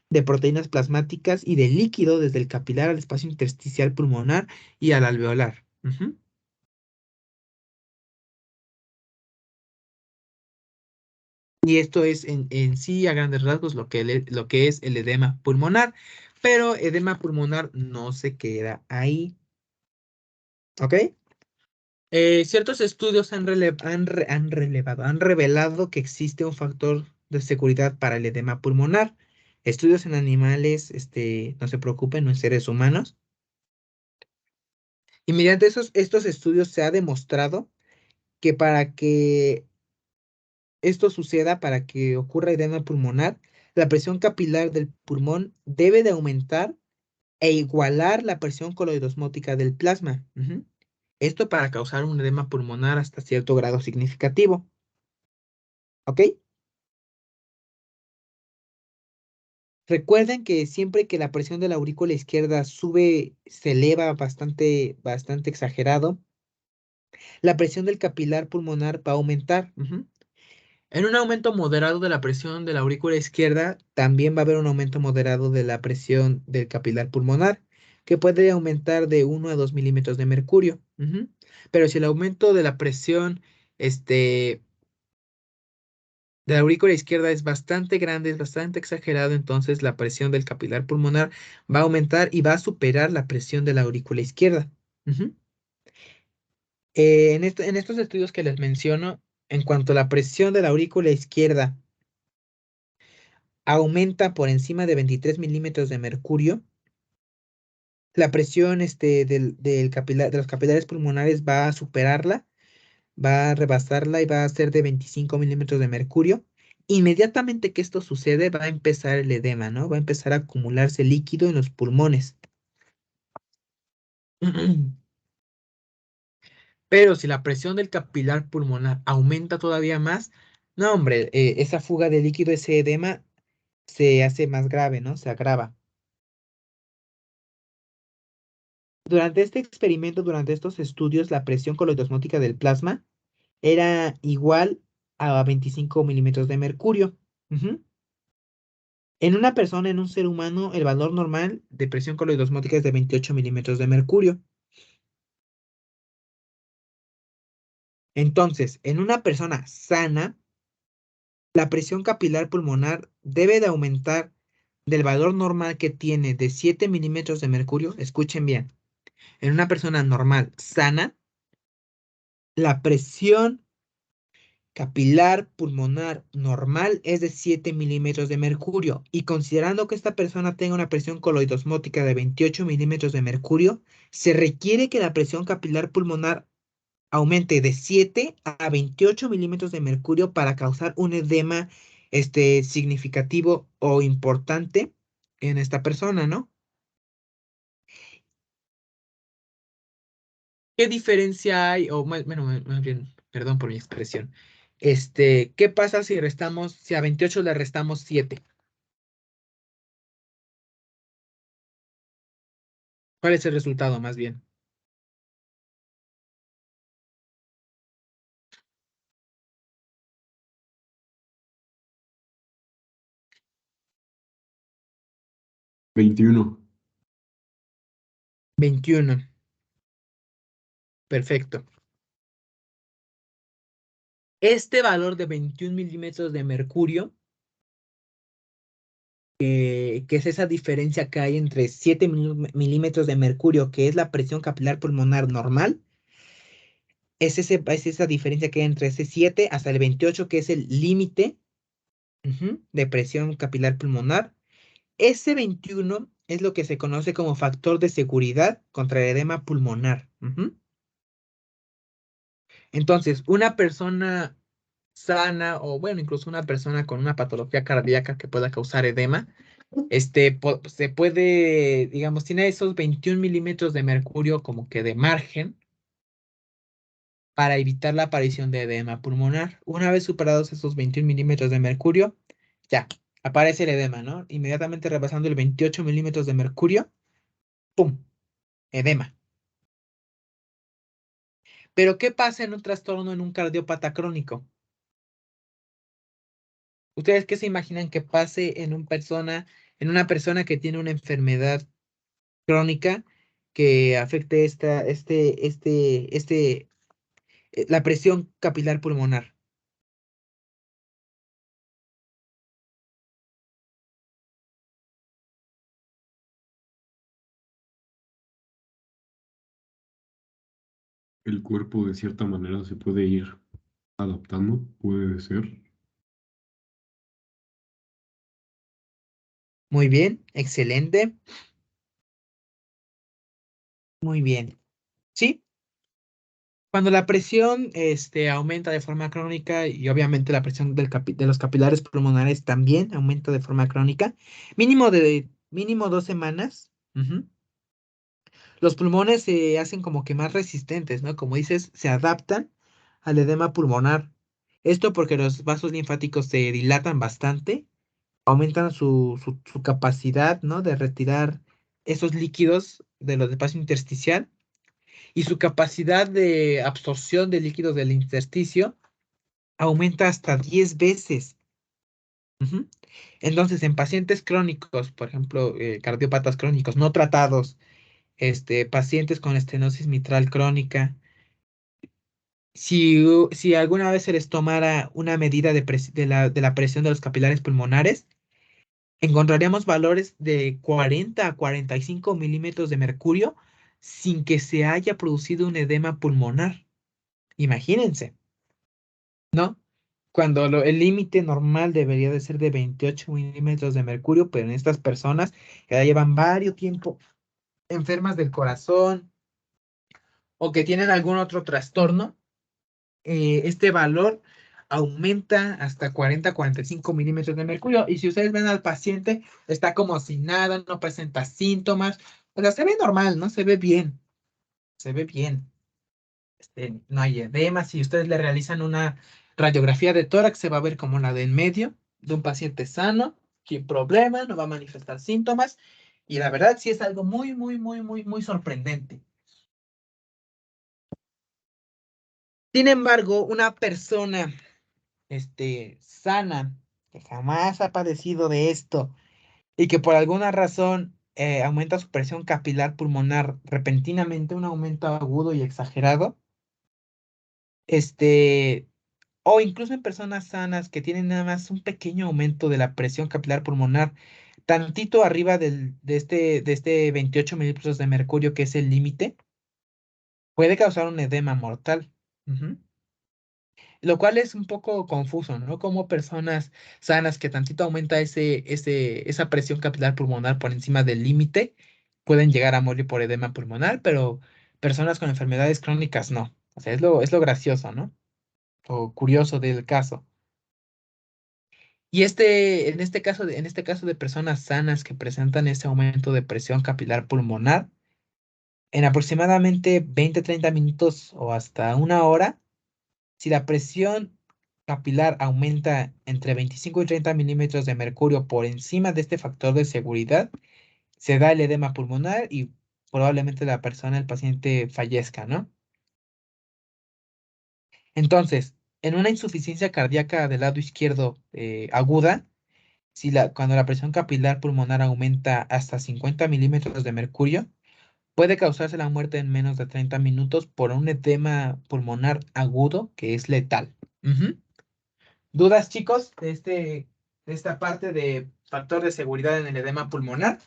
de proteínas plasmáticas y de líquido desde el capilar al espacio intersticial pulmonar y al alveolar. Ujú. Y esto es en sí, a grandes rasgos, lo que es el edema pulmonar. Pero edema pulmonar no se queda ahí. ¿Ok? Ciertos estudios han revelado que existe un factor de seguridad para el edema pulmonar. Estudios en animales, no se preocupen, no en seres humanos. Y mediante estos estudios se ha demostrado que para que esto suceda, para que ocurra edema pulmonar, la presión capilar del pulmón debe de aumentar e igualar la presión coloidosmótica del plasma. Ujú. Esto para causar un edema pulmonar hasta cierto grado significativo. ¿Ok? Recuerden que siempre que la presión de la aurícula izquierda sube, se eleva bastante, bastante exagerado, la presión del capilar pulmonar va a aumentar. Ujú. En un aumento moderado de la presión de la aurícula izquierda, también va a haber un aumento moderado de la presión del capilar pulmonar, que puede aumentar de 1 a 2 milímetros de mercurio. Ujú. Pero si el aumento de la presión, este, de la aurícula izquierda es bastante grande, es bastante exagerado, entonces la presión del capilar pulmonar va a aumentar y va a superar la presión de la aurícula izquierda. Ujú. En estos estudios que les menciono, en cuanto a la presión de la aurícula izquierda aumenta por encima de 23 milímetros de mercurio, la presión del capilar, de los capilares pulmonares va a superarla, va a rebasarla y va a ser de 25 milímetros de mercurio. Inmediatamente que esto sucede, va a empezar el edema, ¿no? Va a empezar a acumularse líquido en los pulmones. Pero si la presión del capilar pulmonar aumenta todavía más, no, hombre, esa fuga de líquido, ese edema, se hace más grave, ¿no? Se agrava. Durante este experimento, durante estos estudios, la presión coloidosmótica del plasma era igual a 25 milímetros de mercurio. Ujú. En una persona, en un ser humano, el valor normal de presión coloidosmótica es de 28 milímetros de mercurio. Entonces, en una persona sana, la presión capilar pulmonar debe de aumentar del valor normal que tiene de 7 milímetros de mercurio. Escuchen bien, en una persona normal, sana, la presión capilar pulmonar normal es de 7 milímetros de mercurio y considerando que esta persona tenga una presión coloidosmótica de 28 milímetros de mercurio, se requiere que la presión capilar pulmonar aumente de 7 a 28 milímetros de mercurio para causar un edema significativo o importante en esta persona, ¿no? ¿Qué diferencia hay? O bueno, más bien, perdón por mi expresión. ¿Qué pasa si restamos, si a 28 le restamos 7? ¿Cuál es el resultado, más bien? ¿21? 21. Perfecto. Este valor de 21 milímetros de mercurio, que es esa diferencia que hay entre 7 milímetros de mercurio, que es la presión capilar pulmonar normal, es esa diferencia que hay entre ese 7 hasta el 28, que es el límite, de presión capilar pulmonar. Ese 21 es lo que se conoce como factor de seguridad contra el edema pulmonar. Ujú. Entonces, una persona sana o bueno, incluso una persona con una patología cardíaca que pueda causar edema, se puede, digamos, tiene esos 21 milímetros de mercurio como que de margen para evitar la aparición de edema pulmonar. Una vez superados esos 21 milímetros de mercurio, ya, aparece el edema, ¿no? Inmediatamente rebasando el 28 milímetros de mercurio, ¡pum! Edema. Pero ¿qué pasa en un trastorno en un cardiópata crónico? ¿Ustedes qué se imaginan que pase en una persona que tiene una enfermedad crónica que afecte la presión capilar pulmonar? El cuerpo de cierta manera se puede ir adaptando, puede ser. Muy bien, excelente, muy bien. ¿sí? Cuando la presión aumenta de forma crónica y obviamente la presión de los capilares pulmonares también aumenta de forma crónica, mínimo 2 semanas, los pulmones se hacen como que más resistentes, ¿no? Como dices, se adaptan al edema pulmonar. Esto porque los vasos linfáticos se dilatan bastante, aumentan su capacidad, ¿no? De retirar esos líquidos de los espacio intersticial y su capacidad de absorción de líquidos del intersticio aumenta hasta 10 veces. Ujú. Entonces, en pacientes crónicos, por ejemplo, cardiópatas crónicos no tratados, pacientes con estenosis mitral crónica, si alguna vez se les tomara una medida de la presión de los capilares pulmonares, encontraríamos valores de 40 a 45 milímetros de mercurio sin que se haya producido un edema pulmonar. Imagínense, ¿no? Cuando el límite normal debería de ser de 28 milímetros de mercurio, pero en estas personas que ya llevan varios tiempo enfermas del corazón o que tienen algún otro trastorno, este valor aumenta hasta 40 45 milímetros de mercurio. Y si ustedes ven al paciente, está como si nada, no presenta síntomas. O sea, se ve normal, ¿no? Se ve bien. Se ve bien. No hay edema. Si ustedes le realizan una radiografía de tórax, se va a ver como la de en medio de un paciente sano, sin problema, no va a manifestar síntomas. Y la verdad, sí es algo muy, muy, muy, muy, muy sorprendente. Sin embargo, una persona sana, que jamás ha padecido de esto y que por alguna razón aumenta su presión capilar pulmonar repentinamente, un aumento agudo y exagerado, este, o incluso en personas sanas que tienen nada más un pequeño aumento de la presión capilar pulmonar, tantito arriba de este 28 milímetros de mercurio, que es el límite, puede causar un edema mortal. Ujú. Lo cual es un poco confuso, ¿no? Como personas sanas que tantito aumenta esa presión capilar pulmonar por encima del límite pueden llegar a morir por edema pulmonar, pero personas con enfermedades crónicas no. O sea, es lo gracioso, ¿no? O curioso del caso. Y en este caso de personas sanas que presentan ese aumento de presión capilar pulmonar, en aproximadamente 20 30 minutos o hasta una hora, si la presión capilar aumenta entre 25 y 30 milímetros de mercurio por encima de este factor de seguridad, se da el edema pulmonar y probablemente el paciente fallezca, ¿no? Entonces, en una insuficiencia cardíaca del lado izquierdo aguda, cuando la presión capilar pulmonar aumenta hasta 50 milímetros de mercurio, puede causarse la muerte en menos de 30 minutos por un edema pulmonar agudo que es letal. Ujú. ¿Dudas, chicos, de esta parte de factor de seguridad en el edema pulmonar?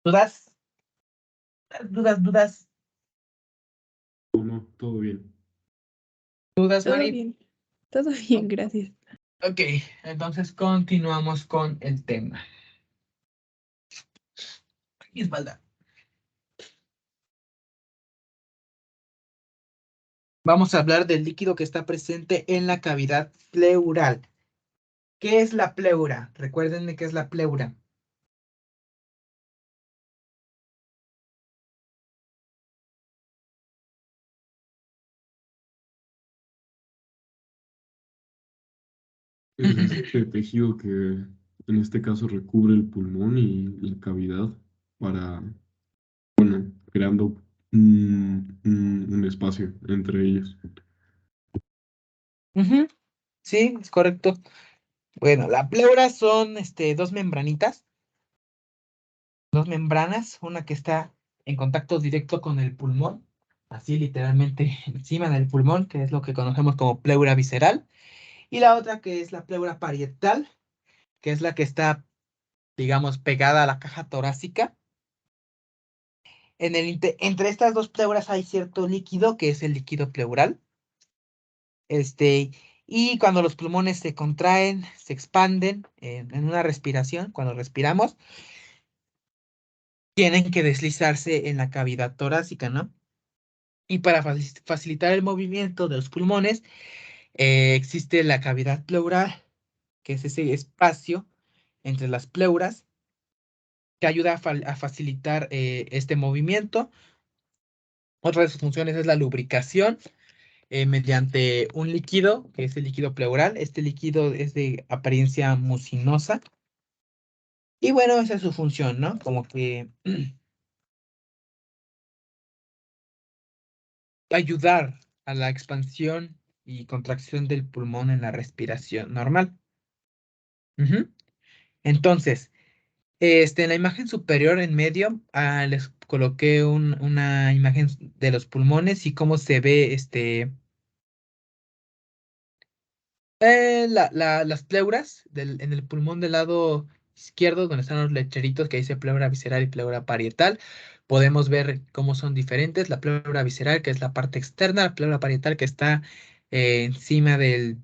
¿Dudas? ¿Dudas, dudas? No, no, todo bien. ¿Dudas, Todo Mari? bien, todo bien, gracias. Ok, entonces continuamos con el tema. Mi espalda. Vamos a hablar del líquido que está presente en la cavidad pleural. ¿Qué es la pleura? Recuérdenme qué es la pleura. Es este tejido que en este caso recubre el pulmón y la cavidad para, bueno, creando un espacio entre ellos. Ujú, sí, es correcto. Bueno, la pleura son dos membranas, una que está en contacto directo con el pulmón, así literalmente encima del pulmón, que es lo que conocemos como pleura visceral, y la otra que es la pleura parietal, que es la que está, digamos, pegada a la caja torácica. Entre estas dos pleuras hay cierto líquido, que es el líquido pleural, este, Y cuando los pulmones se contraen, se expanden en una respiración, cuando respiramos, tienen que deslizarse en la cavidad torácica, ¿no? Y para facilitar el movimiento de los pulmones, existe la cavidad pleural, que es ese espacio entre las pleuras que ayuda a facilitar este movimiento. Otra de sus funciones es la lubricación mediante un líquido, que es el líquido pleural. Este líquido es de apariencia mucinosa. Y bueno, esa es su función, ¿no? Como que ayudar a la expansión y contracción del pulmón en la respiración normal. Ujú. Entonces, en la imagen superior en medio, les coloqué una imagen de los pulmones y cómo se ve las pleuras en el pulmón del lado izquierdo, donde están los lecheritos que dice pleura visceral y pleura parietal. Podemos ver cómo son diferentes. La pleura visceral, que es la parte externa, la pleura parietal, que está encima del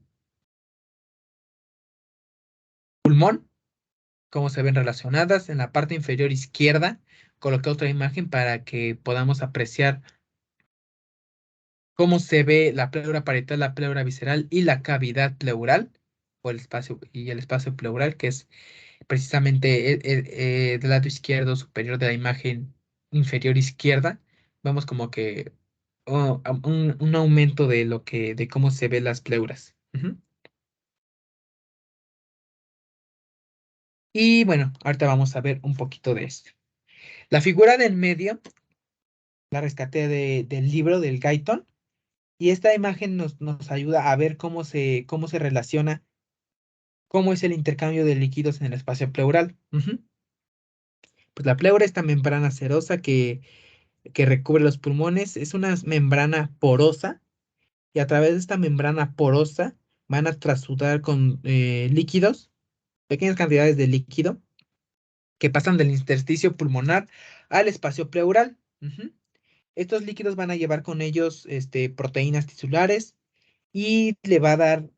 pulmón, cómo se ven relacionadas. En la parte inferior izquierda, coloqué otra imagen para que podamos apreciar cómo se ve la pleura parietal, la pleura visceral y la cavidad pleural, o el espacio pleural, que es precisamente del lado izquierdo superior de la imagen inferior izquierda. Vemos como que un aumento de cómo se ven las pleuras. Ujú. Y bueno, ahorita vamos a ver un poquito de esto. La figura del medio la rescaté del libro del Guyton. Y esta imagen nos ayuda a ver cómo se relaciona, cómo es el intercambio de líquidos en el espacio pleural. Ujú. Pues la pleura, esta membrana serosa que recubre los pulmones, es una membrana porosa y a través de esta membrana porosa van a trasudar con líquidos, pequeñas cantidades de líquido que pasan del intersticio pulmonar al espacio pleural. Ujú. Estos líquidos van a llevar con ellos proteínas tisulares y le va a dar.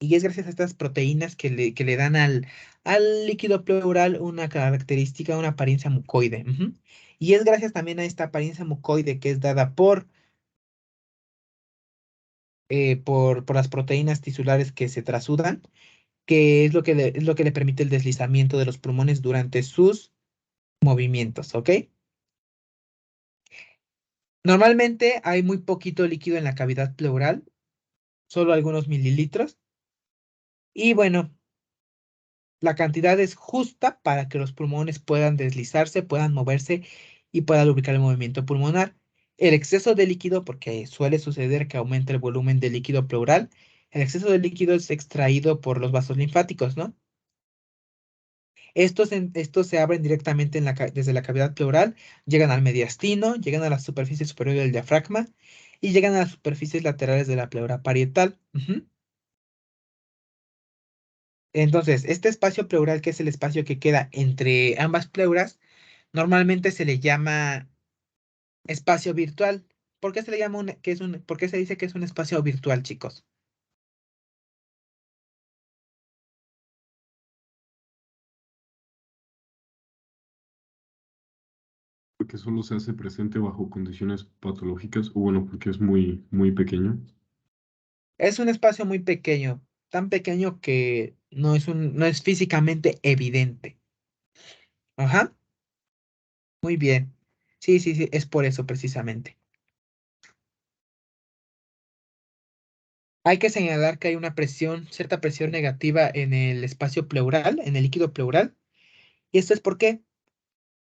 Y es gracias a estas proteínas que le dan al líquido pleural una característica, una apariencia mucoide. Ujú. Y es gracias también a esta apariencia mucoide que es dada por las proteínas tisulares que se trasudan, que es lo que le permite el deslizamiento de los pulmones durante sus movimientos, ¿ok? Normalmente hay muy poquito líquido en la cavidad pleural, solo algunos mililitros. Y bueno, la cantidad es justa para que los pulmones puedan deslizarse, puedan moverse y pueda lubricar el movimiento pulmonar. El exceso de líquido, porque suele suceder que aumenta el volumen de líquido pleural, el exceso de líquido es extraído por los vasos linfáticos, ¿no? Estos se abren directamente desde la cavidad pleural, llegan al mediastino, llegan a la superficie superior del diafragma y llegan a las superficies laterales de la pleura parietal. Ujú. Entonces, este espacio pleural, que es el espacio que queda entre ambas pleuras, normalmente se le llama espacio virtual. ¿Por qué se le llama por qué se dice que es un espacio virtual, chicos? Porque solo se hace presente bajo condiciones patológicas, o bueno, porque es muy, muy pequeño. Es un espacio muy pequeño, tan pequeño que no es físicamente evidente. Ajá, muy bien. Sí, sí, sí, es por eso precisamente. Hay que señalar que hay una cierta presión negativa en el espacio pleural, en el líquido pleural. ¿Y esto es por qué?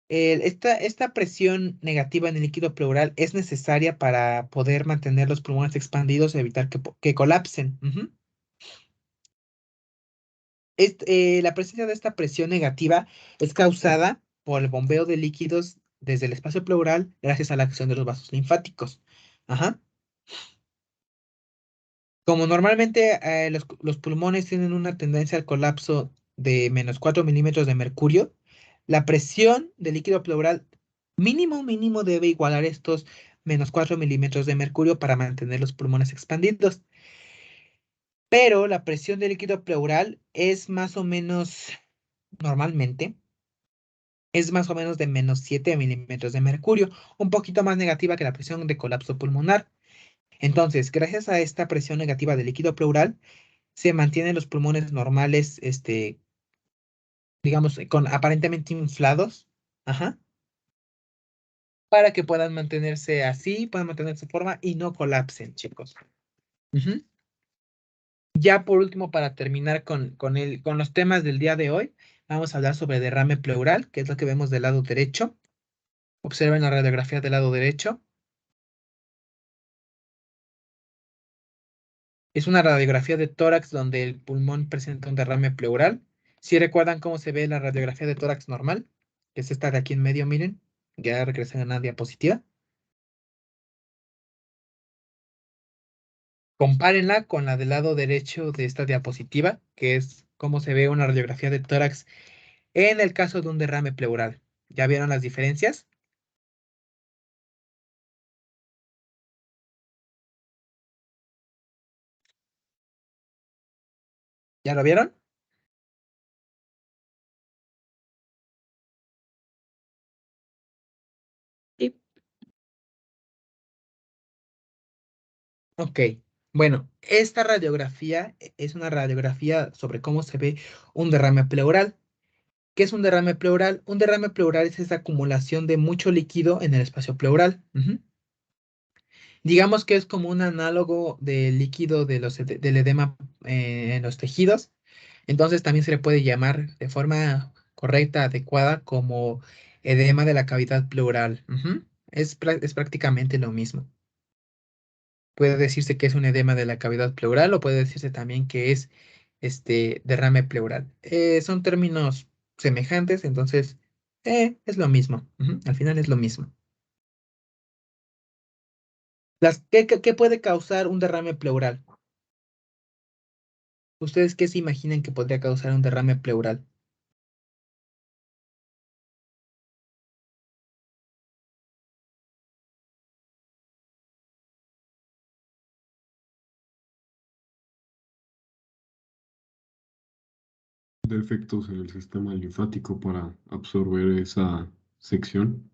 Esta presión negativa en el líquido pleural es necesaria para poder mantener los pulmones expandidos y evitar que colapsen. Ujú. La presencia de esta presión negativa es causada por el bombeo de líquidos desde el espacio pleural gracias a la acción de los vasos linfáticos. Ajá. Como normalmente los pulmones tienen una tendencia al colapso de -4 milímetros de mercurio, la presión del líquido pleural mínimo debe igualar estos -4 milímetros de mercurio para mantener los pulmones expandidos. Pero la presión del líquido pleural es más o menos, normalmente, es más o menos de menos 7 milímetros de mercurio, un poquito más negativa que la presión de colapso pulmonar. Entonces, gracias a esta presión negativa del líquido pleural, se mantienen los pulmones normales, digamos, con aparentemente inflados, ajá, para que puedan mantenerse así, puedan mantener su forma y no colapsen, chicos. Ujú. Ya por último, para terminar con los temas del día de hoy, vamos a hablar sobre derrame pleural, que es lo que vemos del lado derecho. Observen la radiografía del lado derecho. Es una radiografía de tórax donde el pulmón presenta un derrame pleural. Si recuerdan cómo se ve la radiografía de tórax normal, que es esta de aquí en medio, miren, ya regresan a la diapositiva. Compárenla con la del lado derecho de esta diapositiva, que es cómo se ve una radiografía de tórax en el caso de un derrame pleural. ¿Ya vieron las diferencias? ¿Ya lo vieron? Sí. Ok. Bueno, esta radiografía es una radiografía sobre cómo se ve un derrame pleural. ¿Qué es un derrame pleural? Un derrame pleural es esa acumulación de mucho líquido en el espacio pleural. Ujú. Digamos que es como un análogo del líquido del edema en los tejidos. Entonces también se le puede llamar de forma correcta, adecuada, como edema de la cavidad pleural. Ujú. Es prácticamente lo mismo. Puede decirse que es un edema de la cavidad pleural o puede decirse también que es derrame pleural. Son términos semejantes, entonces es lo mismo. Ujú. Al final es lo mismo. ¿Qué puede causar un derrame pleural? ¿Ustedes qué se imaginan que podría causar un derrame pleural? Defectos en el sistema linfático para absorber esa sección.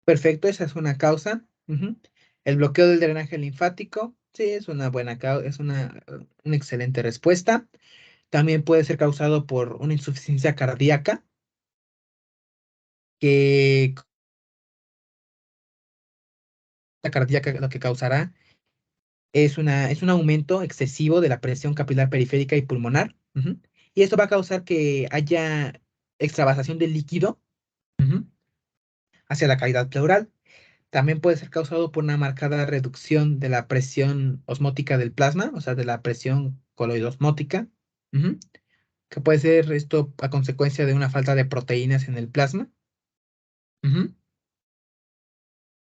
Perfecto, esa es una causa. Ujú. El bloqueo del drenaje linfático, sí, es una buena causa, es una excelente respuesta. También puede ser causado por una insuficiencia cardíaca, que la cardíaca lo que causará es un aumento excesivo de la presión capilar periférica y pulmonar. Ujú. Y esto va a causar que haya extravasación de líquido, ujú, hacia la cavidad pleural. También puede ser causado por una marcada reducción de la presión osmótica del plasma, o sea, de la presión coloidosmótica, ujú, que puede ser esto a consecuencia de una falta de proteínas en el plasma. Ujú.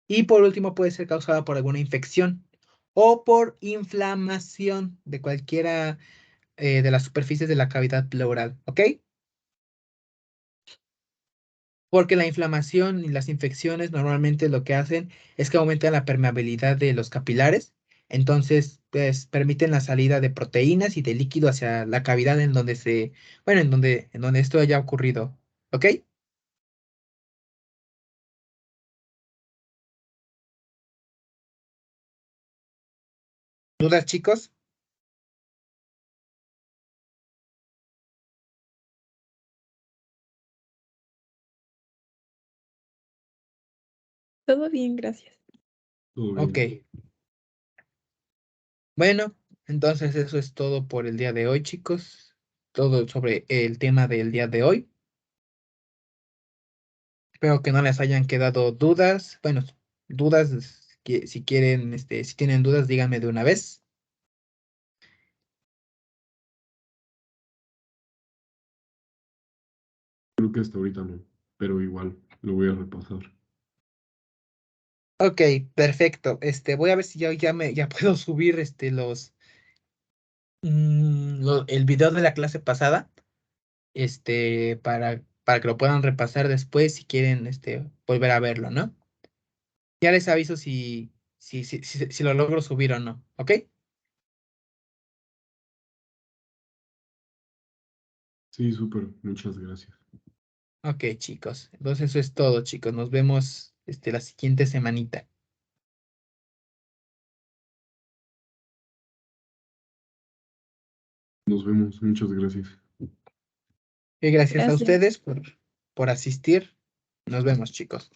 Y por último, puede ser causada por alguna infección o por inflamación de cualquiera de las superficies de la cavidad pleural, ¿ok? Porque la inflamación y las infecciones normalmente lo que hacen es que aumentan la permeabilidad de los capilares, entonces pues, permiten la salida de proteínas y de líquido hacia la cavidad en donde bueno, en donde esto haya ocurrido, ¿ok? ¿Dudas, chicos? Todo bien, gracias. Todo Ok. bien. Bueno, entonces eso es todo por el día de hoy, chicos. Todo sobre el tema del día de hoy. Espero que no les hayan quedado dudas. Bueno, dudas, que si quieren, si tienen dudas, díganme de una vez. Creo que hasta ahorita no, pero igual lo voy a repasar. Ok, perfecto. Voy a ver si ya puedo subir el video de la clase pasada, para que lo puedan repasar después si quieren, volver a verlo, ¿no? Ya les aviso si lo logro subir o no, ¿ok? Sí, súper. Muchas gracias. Ok, chicos. Entonces eso es todo, chicos. Nos vemos la siguiente semanita. Nos vemos. Muchas gracias. Y gracias a Gracias. ustedes por asistir. Nos vemos, chicos.